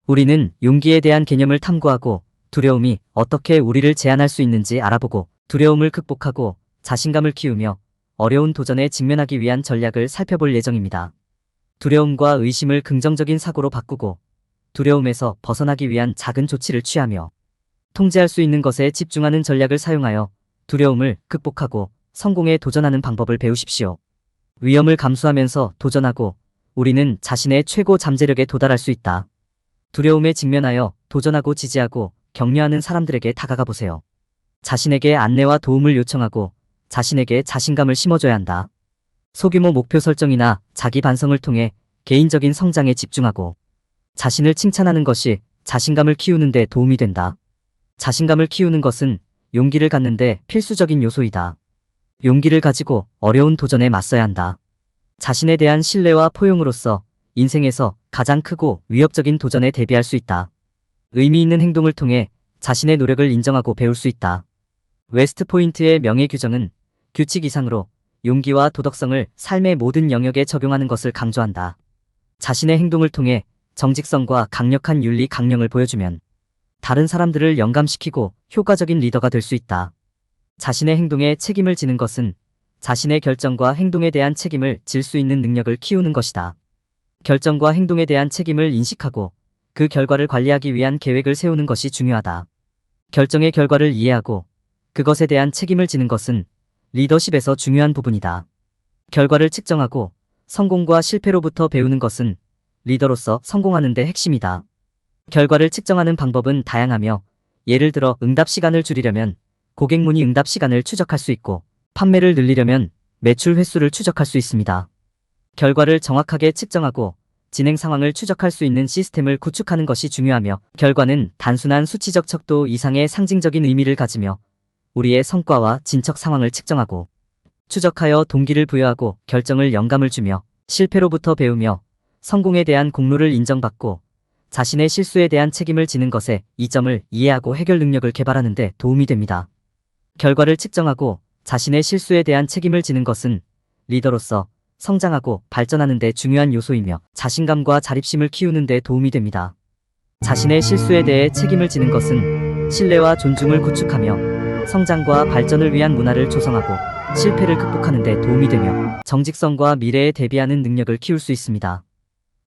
S1: 우리는 용기에 대한 개념을 탐구하고 두려움이 어떻게 우리를 제한할 수 있는지 알아보고 두려움을 극복하고 자신감을 키우며 어려운 도전에 직면하기 위한 전략을 살펴볼 예정입니다. 두려움과 의심을 긍정적인 사고로 바꾸고 두려움에서 벗어나기 위한 작은 조치를 취하며 통제할 수 있는 것에 집중하는 전략을 사용하여 두려움을 극복하고 성공에 도전하는 방법을 배우십시오. 위험을 감수하면서 도전하고 우리는 자신의 최고 잠재력에 도달할 수 있다. 두려움에 직면하여 도전하고 지지하고 격려하는 사람들에게 다가가 보세요. 자신에게 안내와 도움을 요청하고 자신에게 자신감을 심어줘야 한다. 소규모 목표 설정이나 자기 반성을 통해 개인적인 성장에 집중하고 자신을 칭찬하는 것이 자신감을 키우는 데 도움이 된다. 자신감을 키우는 것은 용기를 갖는데 필수적인 요소이다. 용기를 가지고 어려운 도전에 맞서야 한다. 자신에 대한 신뢰와 포용으로써 인생에서 가장 크고 위협적인 도전에 대비할 수 있다. 의미 있는 행동을 통해 자신의 노력을 인정하고 배울 수 있다. 웨스트포인트의 명예 규정은 규칙 이상으로 용기와 도덕성을 삶의 모든 영역에 적용하는 것을 강조한다. 자신의 행동을 통해 정직성과 강력한 윤리 강령을 보여주면 다른 사람들을 영감시키고 효과적인 리더가 될 수 있다. 자신의 행동에 책임을 지는 것은 자신의 결정과 행동에 대한 책임을 질 수 있는 능력을 키우는 것이다. 결정과 행동에 대한 책임을 인식하고 그 결과를 관리하기 위한 계획을 세우는 것이 중요하다. 결정의 결과를 이해하고 그것에 대한 책임을 지는 것은 리더십에서 중요한 부분이다. 결과를 측정하고 성공과 실패로부터 배우는 것은 리더로서 성공하는 데 핵심이다. 결과를 측정하는 방법은 다양하며 예를 들어 응답 시간을 줄이려면 고객 문의 응답 시간을 추적할 수 있고 판매를 늘리려면 매출 횟수를 추적할 수 있습니다. 결과를 정확하게 측정하고 진행 상황을 추적할 수 있는 시스템을 구축하는 것이 중요하며 결과는 단순한 수치적 척도 이상의 상징적인 의미를 가지며 우리의 성과와 진척 상황을 측정하고 추적하여 동기를 부여하고 결정을 영감을 주며 실패로부터 배우며 성공에 대한 공로를 인정받고 자신의 실수에 대한 책임을 지는 것에 이점을 이해하고 해결 능력을 개발하는 데 도움이 됩니다. 결과를 측정하고 자신의 실수에 대한 책임을 지는 것은 리더로서 성장하고 발전하는 데 중요한 요소이며 자신감과 자립심을 키우는 데 도움이 됩니다. 자신의 실수에 대해 책임을 지는 것은 신뢰와 존중을 구축하며 성장과 발전을 위한 문화를 조성하고 실패를 극복하는 데 도움이 되며 정직성과 미래에 대비하는 능력을 키울 수 있습니다.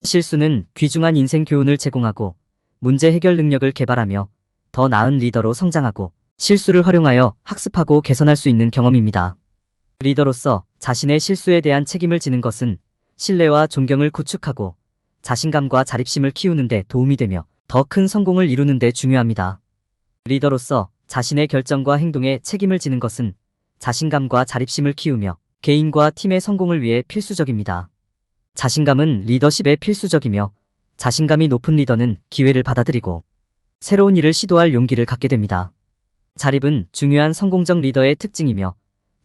S1: 실수는 귀중한 인생 교훈을 제공하고 문제 해결 능력을 개발하며 더 나은 리더로 성장하고 실수를 활용하여 학습하고 개선할 수 있는 경험입니다. 리더로서 자신의 실수에 대한 책임을 지는 것은 신뢰와 존경을 구축하고 자신감과 자립심을 키우는 데 도움이 되며 더 큰 성공을 이루는 데 중요합니다. 리더로서 자신의 결정과 행동에 책임을 지는 것은 자신감과 자립심을 키우며 개인과 팀의 성공을 위해 필수적입니다. 자신감은 리더십에 필수적이며 자신감이 높은 리더는 기회를 받아들이고 새로운 일을 시도할 용기를 갖게 됩니다. 자립은 중요한 성공적 리더의 특징이며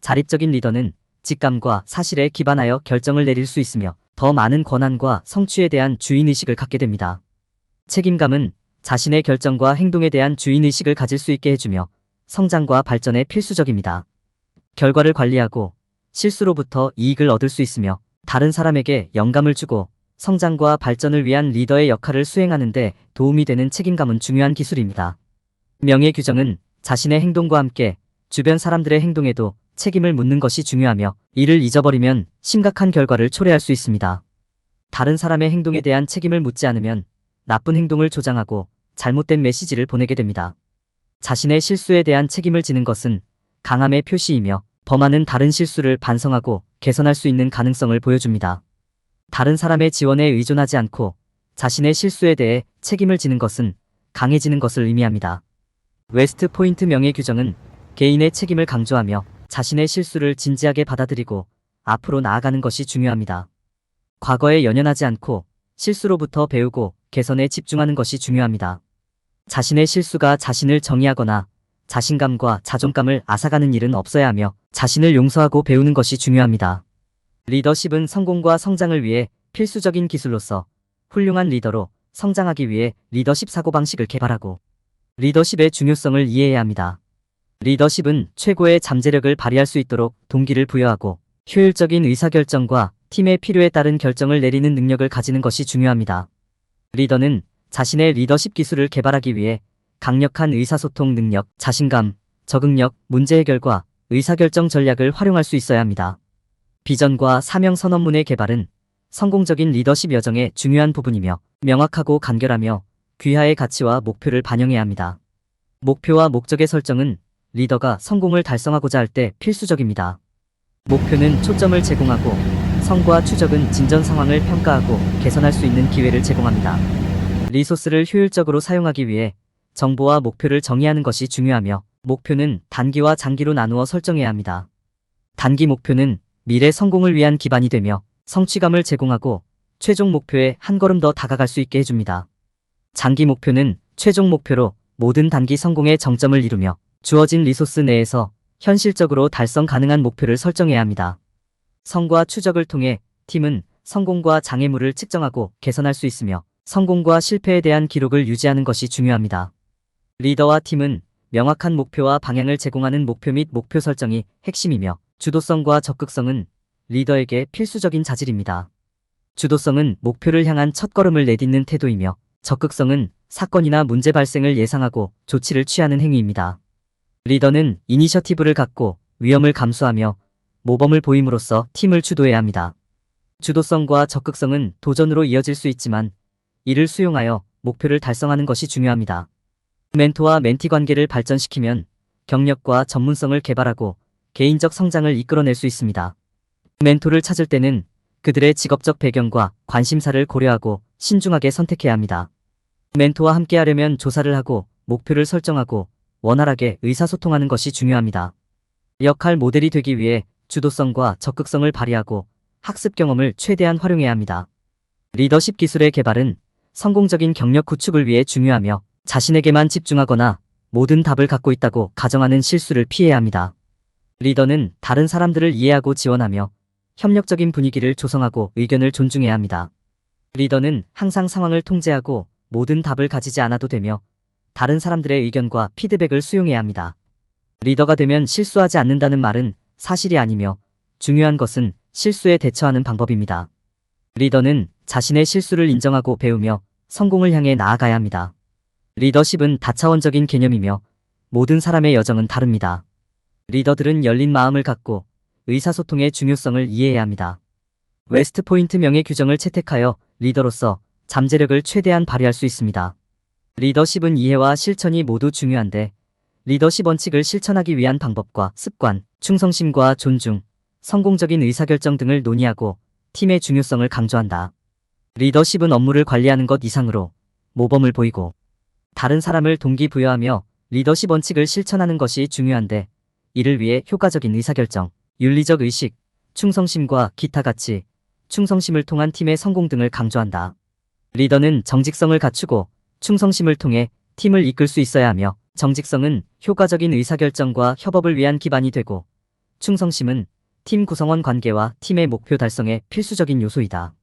S1: 자립적인 리더는 직감과 사실에 기반하여 결정을 내릴 수 있으며 더 많은 권한과 성취에 대한 주인의식을 갖게 됩니다. 책임감은 자신의 결정과 행동에 대한 주인의식을 가질 수 있게 해주며 성장과 발전에 필수적입니다. 결과를 관리하고 실수로부터 이익을 얻을 수 있으며 다른 사람에게 영감을 주고 성장과 발전을 위한 리더의 역할을 수행하는 데 도움이 되는 책임감은 중요한 기술입니다. 명예 규정은 자신의 행동과 함께 주변 사람들의 행동에도 책임을 묻는 것이 중요하며 이를 잊어버리면 심각한 결과를 초래할 수 있습니다. 다른 사람의 행동에 대한 책임을 묻지 않으면 나쁜 행동을 조장하고 잘못된 메시지를 보내게 됩니다. 자신의 실수에 대한 책임을 지는 것은 강함의 표시이며 범하는 다른 실수를 반성하고 개선할 수 있는 가능성을 보여줍니다. 다른 사람의 지원에 의존하지 않고 자신의 실수에 대해 책임을 지는 것은 강해지는 것을 의미합니다. 웨스트 포인트 명예 규정은 개인의 책임을 강조하며 자신의 실수를 진지하게 받아들이고 앞으로 나아가는 것이 중요합니다. 과거에 연연하지 않고 실수로부터 배우고 개선에 집중하는 것이 중요합니다. 자신의 실수가 자신을 정의하거나 자신감과 자존감을 앗아가는 일은 없어야 하며 자신을 용서하고 배우는 것이 중요합니다. 리더십은 성공과 성장을 위해 필수적인 기술로서 훌륭한 리더로 성장하기 위해 리더십 사고방식을 개발하고 리더십의 중요성을 이해해야 합니다. 리더십은 최고의 잠재력을 발휘할 수 있도록 동기를 부여하고 효율적인 의사결정과 팀의 필요에 따른 결정을 내리는 능력을 가지는 것이 중요합니다. 리더는 자신의 리더십 기술을 개발하기 위해 강력한 의사소통 능력, 자신감, 적응력, 문제 해결과 의사결정 전략을 활용할 수 있어야 합니다. 비전과 사명 선언문의 개발은 성공적인 리더십 여정의 중요한 부분이며 명확하고 간결하며 귀하의 가치와 목표를 반영해야 합니다. 목표와 목적의 설정은 리더가 성공을 달성하고자 할 때 필수적입니다. 목표는 초점을 제공하고 성과 추적은 진전 상황을 평가하고 개선할 수 있는 기회를 제공합니다. 리소스를 효율적으로 사용하기 위해 정보와 목표를 정의하는 것이 중요하며 목표는 단기와 장기로 나누어 설정해야 합니다. 단기 목표는 미래 성공을 위한 기반이 되며 성취감을 제공하고 최종 목표에 한 걸음 더 다가갈 수 있게 해줍니다. 장기 목표는 최종 목표로 모든 단기 성공의 정점을 이루며 주어진 리소스 내에서 현실적으로 달성 가능한 목표를 설정해야 합니다. 성과 추적을 통해 팀은 성공과 장애물을 측정하고 개선할 수 있으며 성공과 실패에 대한 기록을 유지하는 것이 중요합니다. 리더와 팀은 명확한 목표와 방향을 제공하는 목표 및 목표 설정이 핵심이며 주도성과 적극성은 리더에게 필수적인 자질입니다. 주도성은 목표를 향한 첫걸음을 내딛는 태도이며 적극성은 사건이나 문제 발생을 예상하고 조치를 취하는 행위입니다. 리더는 이니셔티브를 갖고 위험을 감수하며 모범을 보임으로써 팀을 주도해야 합니다. 주도성과 적극성은 도전으로 이어질 수 있지만 이를 수용하여 목표를 달성하는 것이 중요합니다. 멘토와 멘티 관계를 발전시키면 경력과 전문성을 개발하고 개인적 성장을 이끌어낼 수 있습니다. 멘토를 찾을 때는 그들의 직업적 배경과 관심사를 고려하고 신중하게 선택해야 합니다. 멘토와 함께하려면 조사를 하고 목표를 설정하고 원활하게 의사소통하는 것이 중요합니다. 역할 모델이 되기 위해 주도성과 적극성을 발휘하고 학습 경험을 최대한 활용해야 합니다. 리더십 기술의 개발은 성공적인 경력 구축을 위해 중요하며 자신에게만 집중하거나 모든 답을 갖고 있다고 가정하는 실수를 피해야 합니다. 리더는 다른 사람들을 이해하고 지원하며 협력적인 분위기를 조성하고 의견을 존중해야 합니다. 리더는 항상 상황을 통제하고 모든 답을 가지지 않아도 되며 다른 사람들의 의견과 피드백을 수용해야 합니다. 리더가 되면 실수하지 않는다는 말은 사실이 아니며 중요한 것은 실수에 대처하는 방법입니다. 리더는 자신의 실수를 인정하고 배우며 성공을 향해 나아가야 합니다. 리더십은 다차원적인 개념이며 모든 사람의 여정은 다릅니다. 리더들은 열린 마음을 갖고 의사소통의 중요성을 이해해야 합니다. 웨스트 포인트 명예 규정을 채택하여 리더로서 잠재력을 최대한 발휘할 수 있습니다. 리더십은 이해와 실천이 모두 중요한데 리더십 원칙을 실천하기 위한 방법과 습관, 충성심과 존중, 성공적인 의사결정 등을 논의하고 팀의 중요성을 강조한다. 리더십은 업무를 관리하는 것 이상으로 모범을 보이고 다른 사람을 동기부여하며 리더십 원칙을 실천하는 것이 중요한데 이를 위해 효과적인 의사결정, 윤리적 의식, 충성심과 기타 가치, 충성심을 통한 팀의 성공 등을 강조한다. 리더는 정직성을 갖추고 충성심을 통해 팀을 이끌 수 있어야 하며 정직성은 효과적인 의사결정과 협업을 위한 기반이 되고 충성심은 팀 구성원 관계와 팀의 목표 달성에 필수적인 요소이다.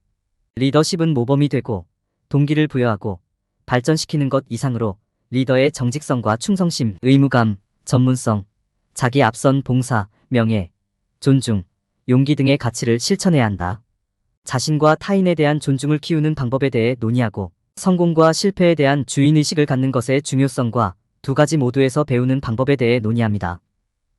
S1: 리더십은 모범이 되고 동기를 부여하고 발전시키는 것 이상으로 리더의 정직성과 충성심, 의무감, 전문성, 자기 앞선 봉사, 명예, 존중, 용기 등의 가치를 실천해야 한다. 자신과 타인에 대한 존중을 키우는 방법에 대해 논의하고 성공과 실패에 대한 주인의식을 갖는 것의 중요성과 두 가지 모두에서 배우는 방법에 대해 논의합니다.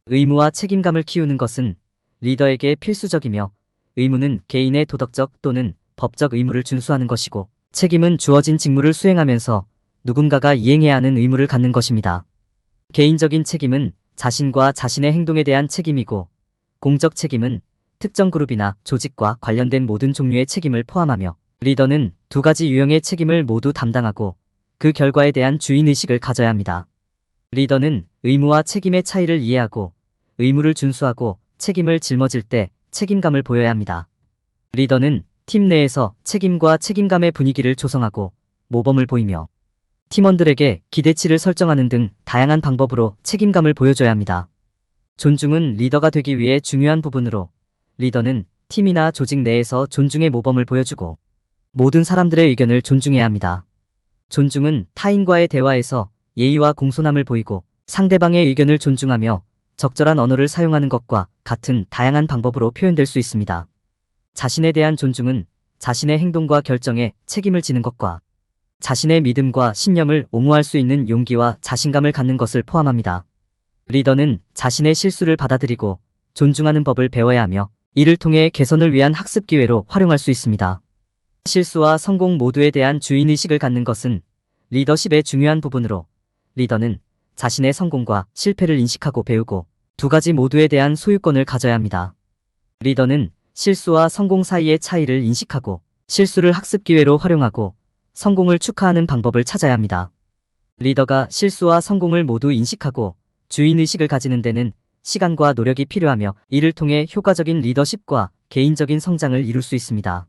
S1: 의무와 책임감을 키우는 것은 리더에게 필수적이며 의무는 개인의 도덕적 또는 법적 의무를 준수하는 것이고 책임은 주어진 직무를 수행하면서 누군가가 이행해야 하는 의무를 갖는 것입니다. 개인적인 책임은 자신과 자신의 행동에 대한 책임이고 공적 책임은 특정 그룹이나 조직과 관련된 모든 종류의 책임을 포함하며 리더는 두 가지 유형의 책임을 모두 담당하고 그 결과에 대한 주인의식을 가져야 합니다. 리더는 의무와 책임의 차이를 이해하고 의무를 준수하고 책임을 짊어질 때 책임감을 보여야 합니다. 리더는 팀 내에서 책임과 책임감의 분위기를 조성하고 모범을 보이며 팀원들에게 기대치를 설정하는 등 다양한 방법으로 책임감을 보여줘야 합니다. 존중은 리더가 되기 위해 중요한 부분으로 리더는 팀이나 조직 내에서 존중의 모범을 보여주고 모든 사람들의 의견을 존중해야 합니다. 존중은 타인과의 대화에서 예의와 공손함을 보이고 상대방의 의견을 존중하며 적절한 언어를 사용하는 것과 같은 다양한 방법으로 표현될 수 있습니다. 자신에 대한 존중은 자신의 행동과 결정에 책임을 지는 것과 자신의 믿음과 신념을 옹호할 수 있는 용기와 자신감을 갖는 것을 포함합니다. 리더는 자신의 실수를 받아들이고 존중하는 법을 배워야 하며 이를 통해 개선을 위한 학습 기회로 활용할 수 있습니다. 실수와 성공 모두에 대한 주인의식을 갖는 것은 리더십의 중요한 부분으로 리더는 자신의 성공과 실패를 인식하고 배우고 두 가지 모두에 대한 소유권을 가져야 합니다. 리더는 실수와 성공 사이의 차이를 인식하고 실수를 학습 기회로 활용하고 성공을 축하하는 방법을 찾아야 합니다. 리더가 실수와 성공을 모두 인식하고 주인의식을 가지는 데는 시간과 노력이 필요하며 이를 통해 효과적인 리더십과 개인적인 성장을 이룰 수 있습니다.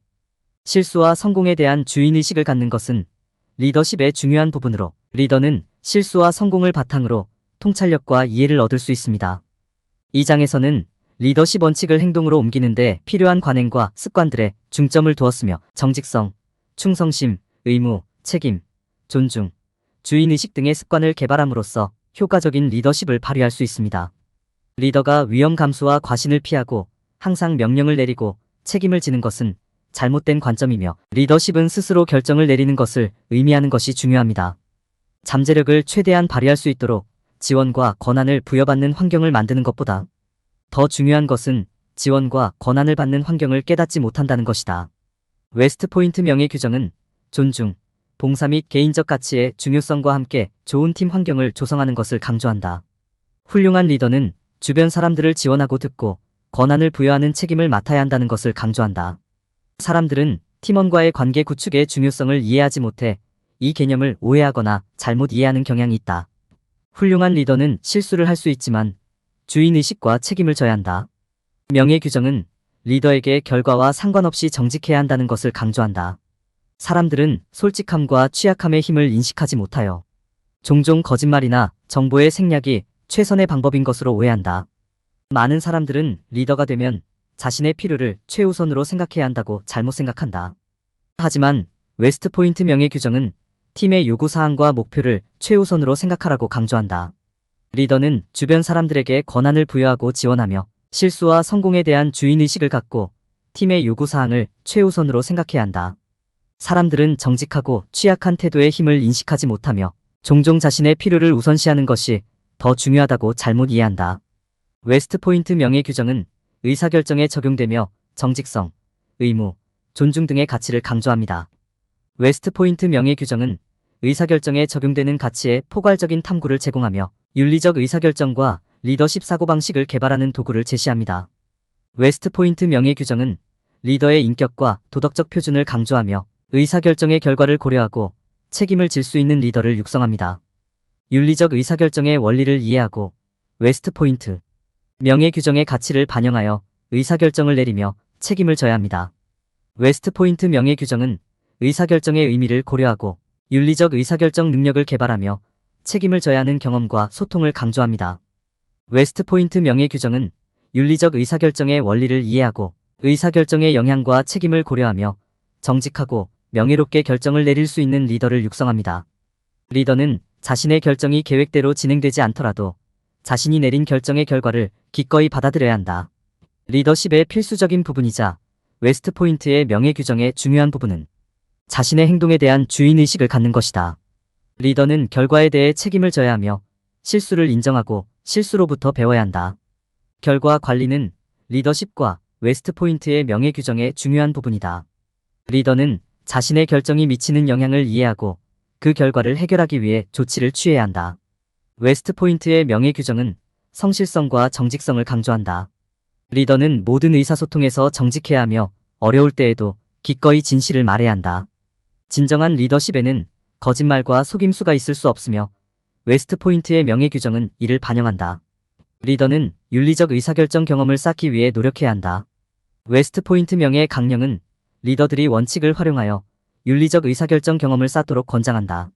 S1: 실수와 성공에 대한 주인의식을 갖는 것은 리더십의 중요한 부분으로 리더는 실수와 성공을 바탕으로 통찰력과 이해를 얻을 수 있습니다. 이 장에서는 리더십 원칙을 행동으로 옮기는 데 필요한 관행과 습관들에 중점을 두었으며 정직성, 충성심, 의무, 책임, 존중, 주인의식 등의 습관을 개발함으로써 효과적인 리더십을 발휘할 수 있습니다. 리더가 위험 감수와 과신을 피하고 항상 명령을 내리고 책임을 지는 것은 잘못된 관점이며 리더십은 스스로 결정을 내리는 것을 의미하는 것이 중요합니다. 잠재력을 최대한 발휘할 수 있도록 지원과 권한을 부여받는 환경을 만드는 것보다 더 중요한 것은 지원과 권한을 받는 환경을 깨닫지 못한다는 것이다. 웨스트포인트 명예 규정은 존중, 봉사 및 개인적 가치의 중요성과 함께 좋은 팀 환경을 조성하는 것을 강조한다. 훌륭한 리더는 주변 사람들을 지원하고 듣고 권한을 부여하는 책임을 맡아야 한다는 것을 강조한다. 사람들은 팀원과의 관계 구축의 중요성을 이해하지 못해 이 개념을 오해하거나 잘못 이해하는 경향이 있다. 훌륭한 리더는 실수를 할 수 있지만 주인의식과 책임을 져야 한다. 명예 규정은 리더에게 결과와 상관없이 정직해야 한다는 것을 강조한다. 사람들은 솔직함과 취약함의 힘을 인식하지 못하여 종종 거짓말이나 정보의 생략이 최선의 방법인 것으로 오해한다. 많은 사람들은 리더가 되면 자신의 필요를 최우선으로 생각해야 한다고 잘못 생각한다. 하지만 웨스트포인트 명예 규정은 팀의 요구사항과 목표를 최우선으로 생각하라고 강조한다. 리더는 주변 사람들에게 권한을 부여하고 지원하며 실수와 성공에 대한 주인의식을 갖고 팀의 요구사항을 최우선으로 생각해야 한다. 사람들은 정직하고 취약한 태도의 힘을 인식하지 못하며 종종 자신의 필요를 우선시하는 것이 더 중요하다고 잘못 이해한다. 웨스트포인트 명예 규정은 의사결정에 적용되며 정직성, 의무, 존중 등의 가치를 강조합니다. 웨스트포인트 명예 규정은 의사결정에 적용되는 가치에 포괄적인 탐구를 제공하며 윤리적 의사결정과 리더십 사고방식을 개발하는 도구를 제시합니다. 웨스트포인트 명예 규정은 리더의 인격과 도덕적 표준을 강조하며 의사결정의 결과를 고려하고 책임을 질 수 있는 리더를 육성합니다. 윤리적 의사결정의 원리를 이해하고 웨스트포인트 명예 규정의 가치를 반영하여 의사결정을 내리며 책임을 져야 합니다. 웨스트포인트 명예 규정은 의사결정의 의미를 고려하고 윤리적 의사결정 능력을 개발하며 책임을 져야 하는 경험과 소통을 강조합니다. 웨스트포인트 명예 규정은 윤리적 의사결정의 원리를 이해하고 의사결정의 영향과 책임을 고려하며 정직하고 명예롭게 결정을 내릴 수 있는 리더를 육성합니다. 리더는 자신의 결정이 계획대로 진행되지 않더라도 자신이 내린 결정의 결과를 기꺼이 받아들여야 한다. 리더십의 필수적인 부분이자 웨스트포인트의 명예 규정의 중요한 부분은 자신의 행동에 대한 주인의식을 갖는 것이다. 리더는 결과에 대해 책임을 져야 하며 실수를 인정하고 실수로부터 배워야 한다. 결과 관리는 리더십과 웨스트포인트의 명예 규정의 중요한 부분이다. 리더는 자신의 결정이 미치는 영향을 이해하고 그 결과를 해결하기 위해 조치를 취해야 한다. 웨스트포인트의 명예 규정은 성실성과 정직성을 강조한다. 리더는 모든 의사소통에서 정직해야 하며 어려울 때에도 기꺼이 진실을 말해야 한다. 진정한 리더십에는 거짓말과 속임수가 있을 수 없으며 웨스트포인트의 명예 규정은 이를 반영한다. 리더는 윤리적 의사결정 경험을 쌓기 위해 노력해야 한다. 웨스트포인트 명예 강령은 리더들이 원칙을 활용하여 윤리적 의사결정 경험을 쌓도록 권장한다.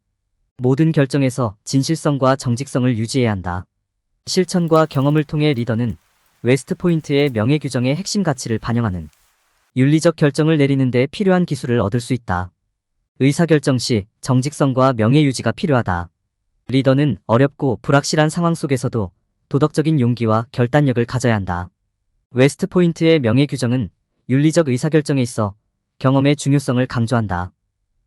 S1: 모든 결정에서 진실성과 정직성을 유지해야 한다. 실천과 경험을 통해 리더는 웨스트포인트의 명예 규정의 핵심 가치를 반영하는 윤리적 결정을 내리는 데 필요한 기술을 얻을 수 있다. 의사결정 시 정직성과 명예 유지가 필요하다. 리더는 어렵고 불확실한 상황 속에서도 도덕적인 용기와 결단력을 가져야 한다. 웨스트포인트의 명예 규정은 윤리적 의사결정에 있어 경험의 중요성을 강조한다.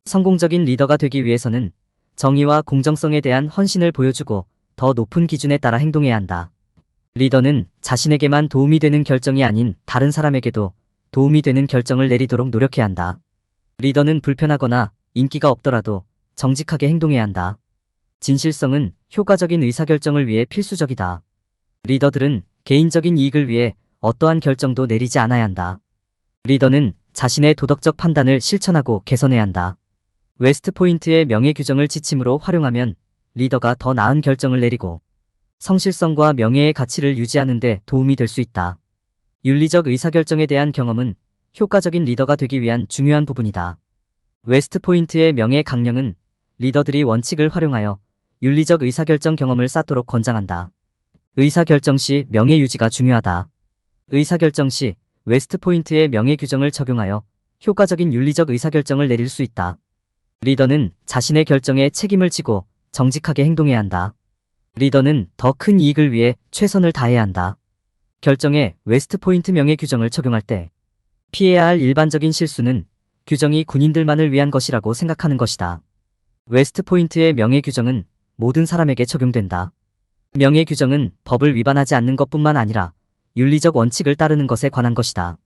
S1: 성공적인 리더가 되기 위해서는 정의와 공정성에 대한 헌신을 보여주고 더 높은 기준에 따라 행동해야 한다. 리더는 자신에게만 도움이 되는 결정이 아닌 다른 사람에게도 도움이 되는 결정을 내리도록 노력해야 한다. 리더는 불편하거나 인기가 없더라도 정직하게 행동해야 한다. 진실성은 효과적인 의사결정을 위해 필수적이다. 리더들은 개인적인 이익을 위해 어떠한 결정도 내리지 않아야 한다. 리더는 자신의 도덕적 판단을 실천하고 개선해야 한다. 웨스트포인트의 명예 규정을 지침으로 활용하면 리더가 더 나은 결정을 내리고 성실성과 명예의 가치를 유지하는 데 도움이 될 수 있다. 윤리적 의사결정에 대한 경험은 효과적인 리더가 되기 위한 중요한 부분이다. 웨스트포인트의 명예 강령은 리더들이 원칙을 활용하여 윤리적 의사결정 경험을 쌓도록 권장한다. 의사결정 시 명예 유지가 중요하다. 의사결정 시 웨스트포인트의 명예 규정을 적용하여 효과적인 윤리적 의사결정을 내릴 수 있다. 리더는 자신의 결정에 책임을 지고 정직하게 행동해야 한다. 리더는 더 큰 이익을 위해 최선을 다해야 한다. 결정에 웨스트포인트 명예 규정을 적용할 때 피해야 할 일반적인 실수는 규정이 군인들만을 위한 것이라고 생각하는 것이다. 웨스트포인트의 명예 규정은 모든 사람에게 적용된다. 명예 규정은 법을 위반하지 않는 것뿐만 아니라 윤리적 원칙을 따르는 것에 관한 것이다.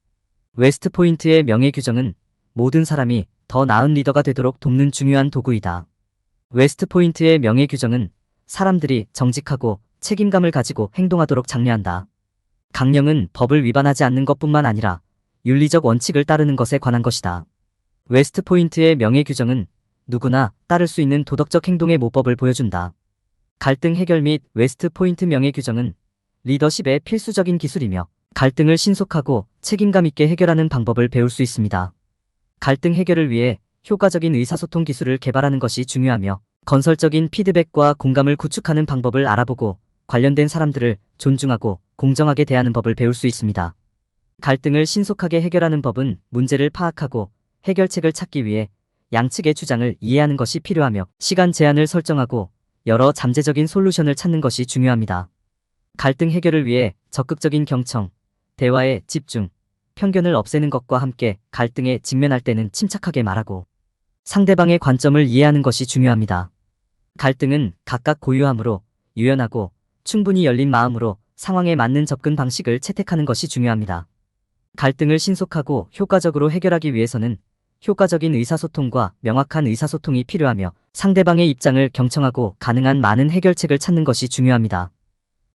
S1: 웨스트포인트의 명예 규정은 모든 사람이 더 나은 리더가 되도록 돕는 중요한 도구이다. 웨스트포인트의 명예 규정은 사람들이 정직하고 책임감을 가지고 행동하도록 장려한다. 강령은 법을 위반하지 않는 것뿐만 아니라 윤리적 원칙을 따르는 것에 관한 것이다. 웨스트포인트의 명예 규정은 누구나 따를 수 있는 도덕적 행동의 모법을 보여준다. 갈등 해결 및 웨스트포인트 명예 규정은 리더십의 필수적인 기술이며 갈등을 신속하고 책임감 있게 해결하는 방법을 배울 수 있습니다. 갈등 해결을 위해 효과적인 의사소통 기술을 개발하는 것이 중요하며 건설적인 피드백과 공감을 구축하는 방법을 알아보고 관련된 사람들을 존중하고 공정하게 대하는 법을 배울 수 있습니다. 갈등을 신속하게 해결하는 법은 문제를 파악하고 해결책을 찾기 위해 양측의 주장을 이해하는 것이 필요하며 시간 제한을 설정하고 여러 잠재적인 솔루션을 찾는 것이 중요합니다. 갈등 해결을 위해 적극적인 경청, 대화에 집중, 편견을 없애는 것과 함께 갈등에 직면할 때는 침착하게 말하고 상대방의 관점을 이해하는 것이 중요합니다. 갈등은 각각 고유하므로 유연하고 충분히 열린 마음으로 상황에 맞는 접근 방식을 채택하는 것이 중요합니다. 갈등을 신속하고 효과적으로 해결하기 위해서는 효과적인 의사소통과 명확한 의사소통이 필요하며 상대방의 입장을 경청하고 가능한 많은 해결책을 찾는 것이 중요합니다.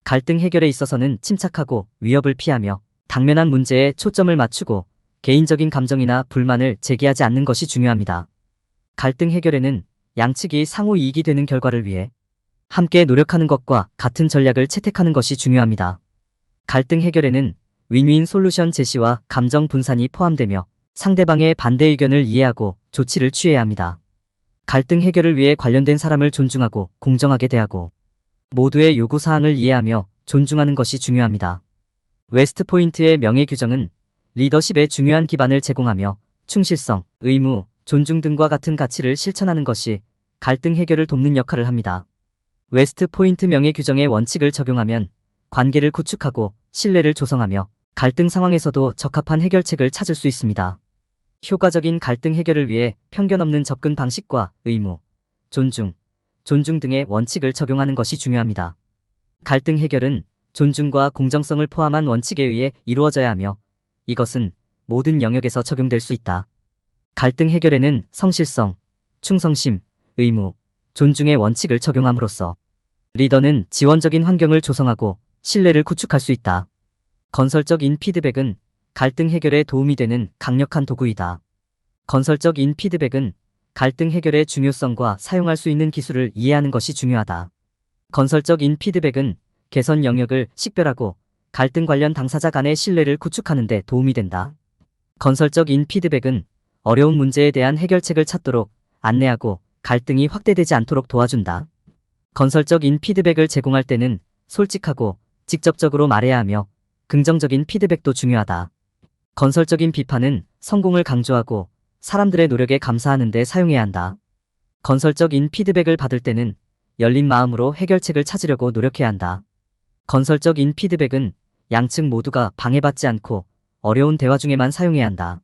S1: 갈등 해결에 있어서는 침착하고 위협을 피하며 당면한 문제에 초점을 맞추고 개인적인 감정이나 불만을 제기하지 않는 것이 중요합니다. 갈등 해결에는 양측이 상호 이익이 되는 결과를 위해 함께 노력하는 것과 같은 전략을 채택하는 것이 중요합니다. 갈등 해결에는 윈윈 솔루션 제시와 감정 분산이 포함되며 상대방의 반대 의견을 이해하고 조치를 취해야 합니다. 갈등 해결을 위해 관련된 사람을 존중하고 공정하게 대하고 모두의 요구사항을 이해하며 존중하는 것이 중요합니다. 웨스트포인트의 명예 규정은 리더십의 중요한 기반을 제공하며 충실성, 의무, 존중 등과 같은 가치를 실천하는 것이 갈등 해결을 돕는 역할을 합니다. 웨스트포인트 명예 규정의 원칙을 적용하면 관계를 구축하고 신뢰를 조성하며 갈등 상황에서도 적합한 해결책을 찾을 수 있습니다. 효과적인 갈등 해결을 위해 편견 없는 접근 방식과 의무, 존중 등의 원칙을 적용하는 것이 중요합니다. 갈등 해결은 존중과 공정성을 포함한 원칙에 의해 이루어져야 하며 이것은 모든 영역에서 적용될 수 있다. 갈등 해결에는 성실성, 충성심, 의무, 존중의 원칙을 적용함으로써 리더는 지원적인 환경을 조성하고 신뢰를 구축할 수 있다. 건설적인 피드백은 갈등 해결에 도움이 되는 강력한 도구이다. 건설적인 피드백은 갈등 해결의 중요성과 사용할 수 있는 기술을 이해하는 것이 중요하다. 건설적인 피드백은 개선 영역을 식별하고 갈등 관련 당사자 간의 신뢰를 구축하는 데 도움이 된다. 건설적인 피드백은 어려운 문제에 대한 해결책을 찾도록 안내하고 갈등이 확대되지 않도록 도와준다. 건설적인 피드백을 제공할 때는 솔직하고 직접적으로 말해야 하며 긍정적인 피드백도 중요하다. 건설적인 비판은 성공을 강조하고 사람들의 노력에 감사하는 데 사용해야 한다. 건설적인 피드백을 받을 때는 열린 마음으로 해결책을 찾으려고 노력해야 한다. 건설적인 피드백은 양측 모두가 방해받지 않고 어려운 대화 중에만 사용해야 한다.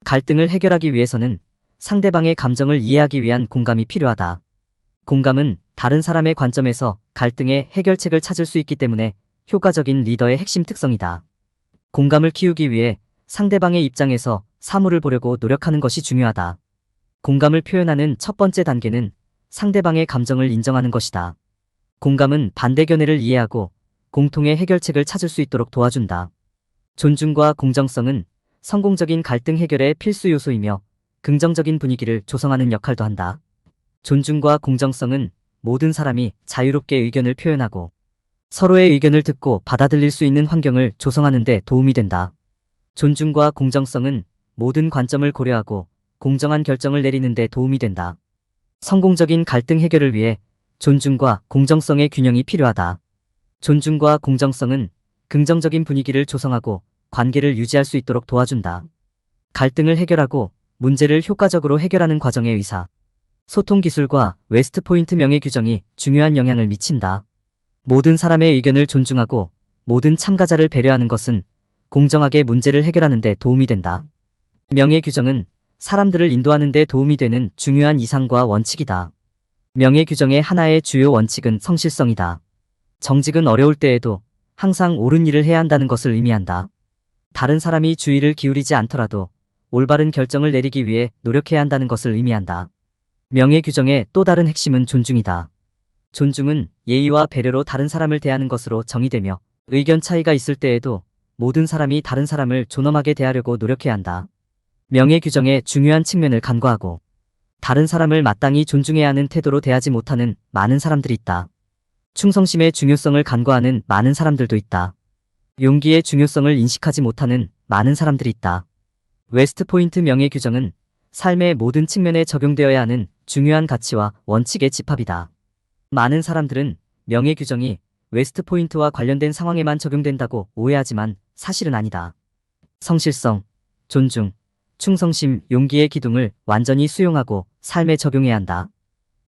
S1: 갈등을 해결하기 위해서는 상대방의 감정을 이해하기 위한 공감이 필요하다. 공감은 다른 사람의 관점에서 갈등의 해결책을 찾을 수 있기 때문에 효과적인 리더의 핵심 특성이다. 공감을 키우기 위해 상대방의 입장에서 사물을 보려고 노력하는 것이 중요하다. 공감을 표현하는 첫 번째 단계는 상대방의 감정을 인정하는 것이다. 공감은 반대 견해를 이해하고 공통의 해결책을 찾을 수 있도록 도와준다. 존중과 공정성은 성공적인 갈등 해결의 필수 요소이며 긍정적인 분위기를 조성하는 역할도 한다. 존중과 공정성은 모든 사람이 자유롭게 의견을 표현하고 서로의 의견을 듣고 받아들일 수 있는 환경을 조성하는 데 도움이 된다. 존중과 공정성은 모든 관점을 고려하고 공정한 결정을 내리는 데 도움이 된다. 성공적인 갈등 해결을 위해 존중과 공정성의 균형이 필요하다. 존중과 공정성은 긍정적인 분위기를 조성하고 관계를 유지할 수 있도록 도와준다. 갈등을 해결하고 문제를 효과적으로 해결하는 과정의 의사, 소통 기술과 웨스트포인트 명예 규정이 중요한 영향을 미친다. 모든 사람의 의견을 존중하고 모든 참가자를 배려하는 것은 공정하게 문제를 해결하는 데 도움이 된다. 명예 규정은 사람들을 인도하는 데 도움이 되는 중요한 이상과 원칙이다. 명예 규정의 하나의 주요 원칙은 성실성이다. 정직은 어려울 때에도 항상 옳은 일을 해야 한다는 것을 의미한다. 다른 사람이 주의를 기울이지 않더라도 올바른 결정을 내리기 위해 노력해야 한다는 것을 의미한다. 명예 규정의 또 다른 핵심은 존중이다. 존중은 예의와 배려로 다른 사람을 대하는 것으로 정의되며 의견 차이가 있을 때에도 모든 사람이 다른 사람을 존엄하게 대하려고 노력해야 한다. 명예 규정의 중요한 측면을 간과하고 다른 사람을 마땅히 존중해야 하는 태도로 대하지 못하는 많은 사람들이 있다. 충성심의 중요성을 간과하는 많은 사람들도 있다. 용기의 중요성을 인식하지 못하는 많은 사람들이 있다. 웨스트포인트 명예 규정은 삶의 모든 측면에 적용되어야 하는 중요한 가치와 원칙의 집합이다. 많은 사람들은 명예 규정이 웨스트포인트와 관련된 상황에만 적용된다고 오해하지만 사실은 아니다. 성실성, 존중, 충성심, 용기의 기둥을 완전히 수용하고 삶에 적용해야 한다.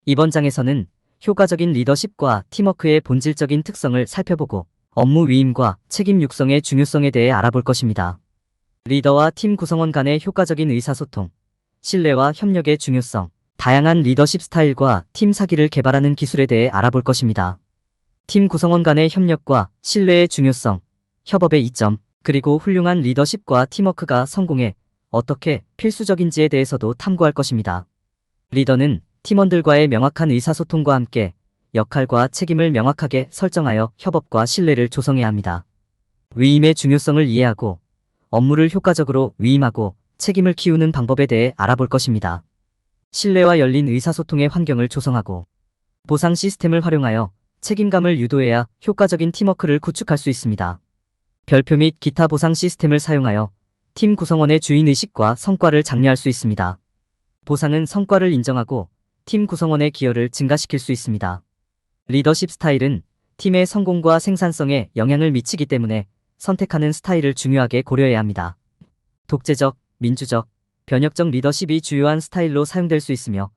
S1: 이번 장에서는 효과적인 리더십과 팀워크의 본질적인 특성을 살펴보고 업무 위임과 책임 육성의 중요성에 대해 알아볼 것입니다. 리더와 팀 구성원 간의 효과적인 의사소통, 신뢰와 협력의 중요성, 다양한 리더십 스타일과 팀 사기를 개발하는 기술에 대해 알아볼 것입니다. 팀 구성원 간의 협력과 신뢰의 중요성, 협업의 이점, 그리고 훌륭한 리더십과 팀워크가 성공에 어떻게 필수적인지에 대해서도 탐구할 것입니다. 리더는 팀원들과의 명확한 의사소통과 함께 역할과 책임을 명확하게 설정하여 협업과 신뢰를 조성해야 합니다. 위임의 중요성을 이해하고 업무를 효과적으로 위임하고 책임을 키우는 방법에 대해 알아볼 것입니다. 신뢰와 열린 의사소통의 환경을 조성하고 보상 시스템을 활용하여 책임감을 유도해야 효과적인 팀워크를 구축할 수 있습니다. 별표 및 기타 보상 시스템을 사용하여 팀 구성원의 주인의식과 성과를 장려할 수 있습니다. 보상은 성과를 인정하고 팀 구성원의 기여를 증가시킬 수 있습니다. 리더십 스타일은 팀의 성공과 생산성에 영향을 미치기 때문에 선택하는 스타일을 중요하게 고려해야 합니다. 독재적, 민주적, 변혁적 리더십이 주요한 스타일로 사용될 수 있으며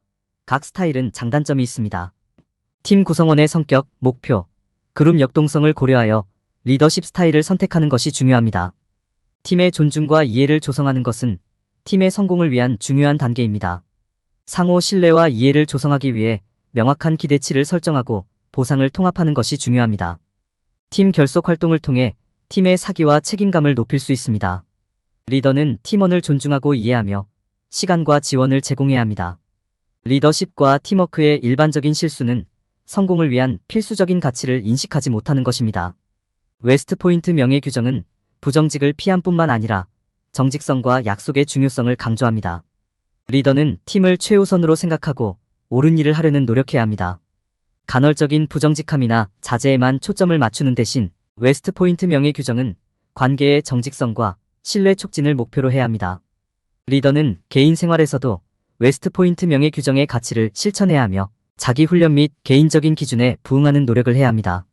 S1: 각 스타일은 장단점이 있습니다. 팀 구성원의 성격, 목표, 그룹 역동성을 고려하여 리더십 스타일을 선택하는 것이 중요합니다. 팀의 존중과 이해를 조성하는 것은 팀의 성공을 위한 중요한 단계입니다. 상호 신뢰와 이해를 조성하기 위해 명확한 기대치를 설정하고 보상을 통합하는 것이 중요합니다. 팀 결속 활동을 통해 팀의 사기와 책임감을 높일 수 있습니다. 리더는 팀원을 존중하고 이해하며 시간과 지원을 제공해야 합니다. 리더십과 팀워크의 일반적인 실수는 성공을 위한 필수적인 가치를 인식하지 못하는 것입니다. 웨스트포인트 명예 규정은 부정직을 피한 뿐만 아니라 정직성과 약속의 중요성을 강조합니다. 리더는 팀을 최우선으로 생각하고 옳은 일을 하려는 노력해야 합니다. 간헐적인 부정직함이나 자제에만 초점을 맞추는 대신 웨스트포인트 명예 규정은 관계의 정직성과 신뢰 촉진을 목표로 해야 합니다. 리더는 개인 생활에서도 웨스트포인트 명예 규정의 가치를 실천해야 하며 자기 훈련 및 개인적인 기준에 부응하는 노력을 해야 합니다.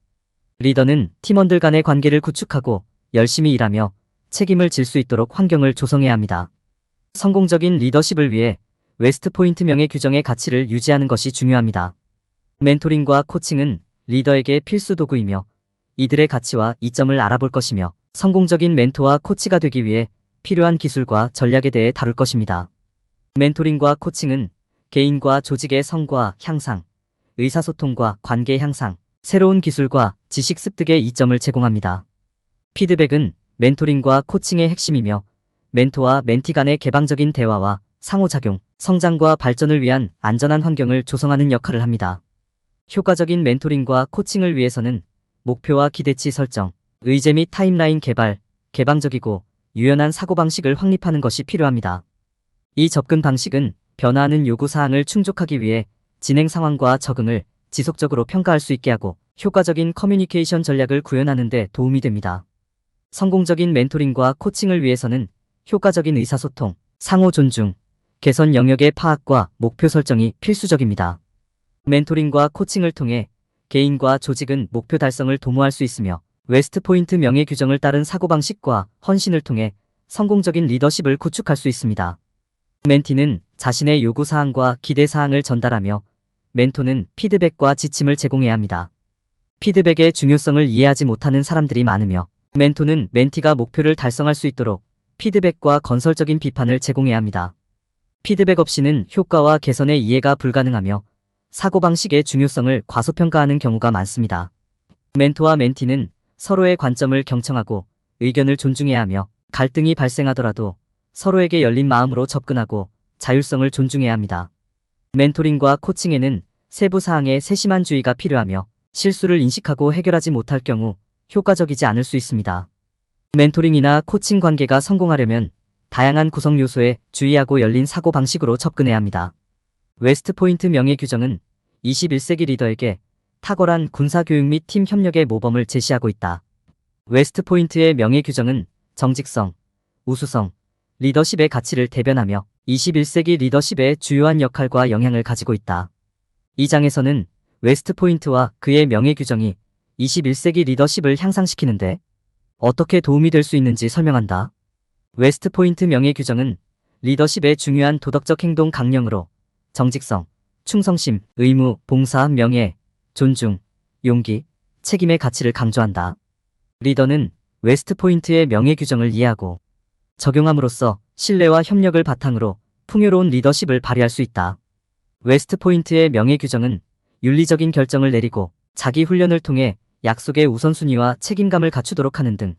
S1: 리더는 팀원들 간의 관계를 구축하고 열심히 일하며 책임을 질 수 있도록 환경을 조성해야 합니다. 성공적인 리더십을 위해 웨스트포인트 명예 규정의 가치를 유지하는 것이 중요합니다. 멘토링과 코칭은 리더에게 필수 도구이며 이들의 가치와 이점을 알아볼 것이며 성공적인 멘토와 코치가 되기 위해 필요한 기술과 전략에 대해 다룰 것입니다. 멘토링과 코칭은 개인과 조직의 성과 향상, 의사소통과 관계 향상, 새로운 기술과 지식 습득의 이점을 제공합니다. 피드백은 멘토링과 코칭의 핵심이며 멘토와 멘티 간의 개방적인 대화와 상호작용, 성장과 발전을 위한 안전한 환경을 조성하는 역할을 합니다. 효과적인 멘토링과 코칭을 위해서는 목표와 기대치 설정, 의제 및 타임라인 개발, 개방적이고 유연한 사고방식을 확립하는 것이 필요합니다. 이 접근 방식은 변화하는 요구사항을 충족하기 위해 진행 상황과 적응을 지속적으로 평가할 수 있게 하고 효과적인 커뮤니케이션 전략을 구현하는 데 도움이 됩니다. 성공적인 멘토링과 코칭을 위해서는 효과적인 의사소통, 상호 존중, 개선 영역의 파악과 목표 설정이 필수적입니다. 멘토링과 코칭을 통해 개인과 조직은 목표 달성을 도모할 수 있으며 웨스트포인트 명예 규정을 따른 사고방식과 헌신을 통해 성공적인 리더십을 구축할 수 있습니다. 멘티는 자신의 요구사항과 기대사항을 전달하며 멘토는 피드백과 지침을 제공해야 합니다. 피드백의 중요성을 이해하지 못하는 사람들이 많으며 멘토는 멘티가 목표를 달성할 수 있도록 피드백과 건설적인 비판을 제공해야 합니다. 피드백 없이는 효과와 개선의 이해가 불가능하며 사고방식의 중요성을 과소평가하는 경우가 많습니다. 멘토와 멘티는 서로의 관점을 경청하고 의견을 존중해야 하며 갈등이 발생하더라도 서로에게 열린 마음으로 접근하고 자율성을 존중해야 합니다. 멘토링과 코칭에는 세부 사항에 세심한 주의가 필요하며 실수를 인식하고 해결하지 못할 경우 효과적이지 않을 수 있습니다. 멘토링이나 코칭 관계가 성공하려면 다양한 구성 요소에 주의하고 열린 사고 방식으로 접근해야 합니다. 웨스트포인트 명예 규정은 21세기 리더에게 탁월한 군사교육 및 팀 협력의 모범을 제시하고 있다. 웨스트포인트의 명예 규정은 정직성, 우수성, 리더십의 가치를 대변하며 21세기 리더십의 주요한 역할과 영향을 가지고 있다. 이 장에서는 웨스트포인트와 그의 명예 규정이 21세기 리더십을 향상시키는데 어떻게 도움이 될 수 있는지 설명한다. 웨스트포인트 명예 규정은 리더십의 중요한 도덕적 행동 강령으로 정직성, 충성심, 의무, 봉사, 명예, 존중, 용기, 책임의 가치를 강조한다. 리더는 웨스트포인트의 명예 규정을 이해하고 적용함으로써 신뢰와 협력을 바탕으로 풍요로운 리더십을 발휘할 수 있다. 웨스트포인트의 명예 규정은 윤리적인 결정을 내리고 자기 훈련을 통해 약속의 우선순위와 책임감을 갖추도록 하는 등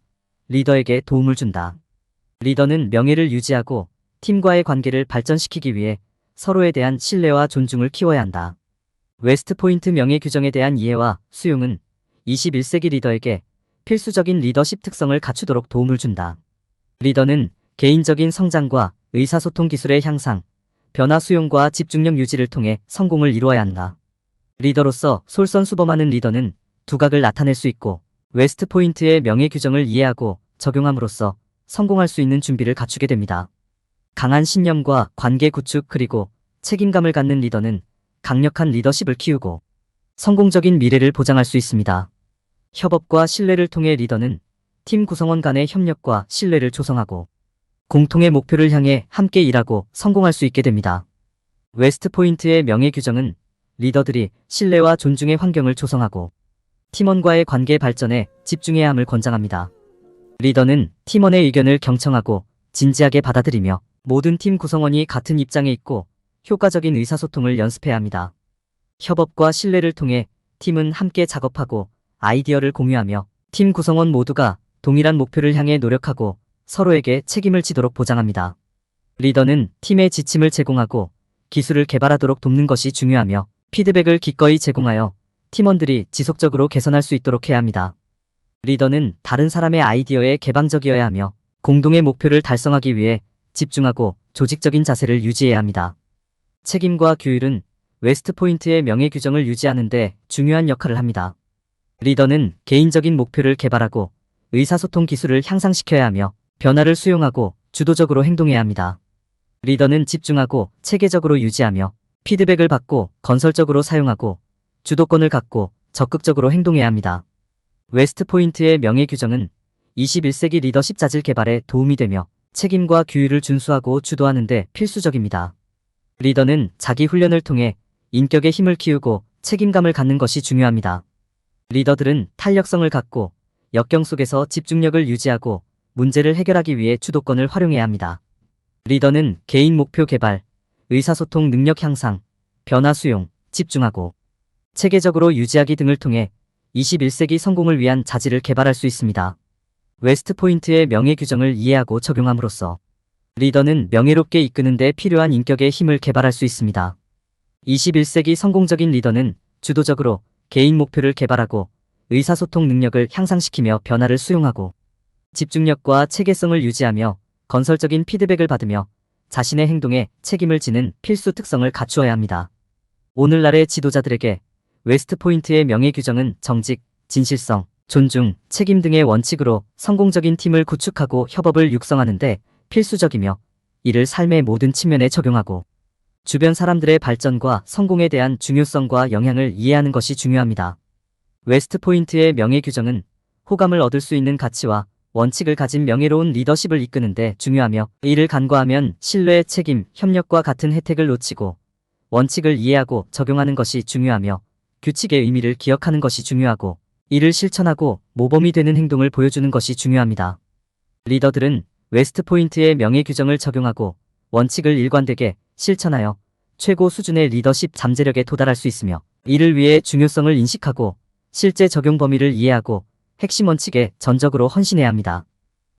S1: 리더에게 도움을 준다. 리더는 명예를 유지하고 팀과의 관계를 발전시키기 위해 서로에 대한 신뢰와 존중을 키워야 한다. 웨스트포인트 명예 규정에 대한 이해와 수용은 21세기 리더에게 필수적인 리더십 특성을 갖추도록 도움을 준다. 리더는 개인적인 성장과 의사소통 기술의 향상, 변화 수용과 집중력 유지를 통해 성공을 이루어야 한다. 리더로서 솔선수범하는 리더는 두각을 나타낼 수 있고 웨스트포인트의 명예 규정을 이해하고 적용함으로써 성공할 수 있는 준비를 갖추게 됩니다. 강한 신념과 관계 구축 그리고 책임감을 갖는 리더는 강력한 리더십을 키우고 성공적인 미래를 보장할 수 있습니다. 협업과 신뢰를 통해 리더는 팀 구성원 간의 협력과 신뢰를 조성하고 공통의 목표를 향해 함께 일하고 성공할 수 있게 됩니다. 웨스트포인트의 명예 규정은 리더들이 신뢰와 존중의 환경을 조성하고 팀원과의 관계 발전에 집중해야 함을 권장합니다. 리더는 팀원의 의견을 경청하고 진지하게 받아들이며 모든 팀 구성원이 같은 입장에 있고 효과적인 의사소통을 연습해야 합니다. 협업과 신뢰를 통해 팀은 함께 작업하고 아이디어를 공유하며 팀 구성원 모두가 동일한 목표를 향해 노력하고 서로에게 책임을 지도록 보장합니다. 리더는 팀의 지침을 제공하고 기술을 개발하도록 돕는 것이 중요하며 피드백을 기꺼이 제공하여 팀원들이 지속적으로 개선할 수 있도록 해야 합니다. 리더는 다른 사람의 아이디어에 개방적이어야 하며 공동의 목표를 달성하기 위해 집중하고 조직적인 자세를 유지해야 합니다. 책임과 규율은 웨스트포인트의 명예 규정을 유지하는 데 중요한 역할을 합니다. 리더는 개인적인 목표를 개발하고 의사소통 기술을 향상시켜야 하며 변화를 수용하고 주도적으로 행동해야 합니다. 리더는 집중하고 체계적으로 유지하며 피드백을 받고 건설적으로 사용하고 주도권을 갖고 적극적으로 행동해야 합니다. 웨스트포인트의 명예 규정은 21세기 리더십 자질 개발에 도움이 되며 책임과 규율을 준수하고 주도하는 데 필수적입니다. 리더는 자기 훈련을 통해 인격의 힘을 키우고 책임감을 갖는 것이 중요합니다. 리더들은 탄력성을 갖고 역경 속에서 집중력을 유지하고 문제를 해결하기 위해 주도권을 활용해야 합니다. 리더는 개인 목표 개발, 의사소통 능력 향상, 변화 수용, 집중하고 체계적으로 유지하기 등을 통해 21세기 성공을 위한 자질을 개발할 수 있습니다. 웨스트포인트의 명예 규정을 이해하고 적용함으로써 리더는 명예롭게 이끄는 데 필요한 인격의 힘을 개발할 수 있습니다. 21세기 성공적인 리더는 주도적으로 개인 목표를 개발하고 의사소통 능력을 향상시키며 변화를 수용하고 집중력과 체계성을 유지하며 건설적인 피드백을 받으며 자신의 행동에 책임을 지는 필수 특성을 갖추어야 합니다. 오늘날의 지도자들에게 웨스트포인트의 명예 규정은 정직, 진실성, 존중, 책임 등의 원칙으로 성공적인 팀을 구축하고 협업을 육성하는 데 필수적이며 이를 삶의 모든 측면에 적용하고 주변 사람들의 발전과 성공에 대한 중요성과 영향을 이해하는 것이 중요합니다. 웨스트포인트의 명예 규정은 호감을 얻을 수 있는 가치와 원칙을 가진 명예로운 리더십을 이끄는 데 중요하며 이를 간과하면 신뢰, 책임, 협력과 같은 혜택을 놓치고 원칙을 이해하고 적용하는 것이 중요하며 규칙의 의미를 기억하는 것이 중요하고 이를 실천하고 모범이 되는 행동을 보여주는 것이 중요합니다. 리더들은 웨스트포인트의 명예 규정을 적용하고 원칙을 일관되게 실천하여 최고 수준의 리더십 잠재력에 도달할 수 있으며 이를 위해 중요성을 인식하고 실제 적용 범위를 이해하고 핵심 원칙에 전적으로 헌신해야 합니다.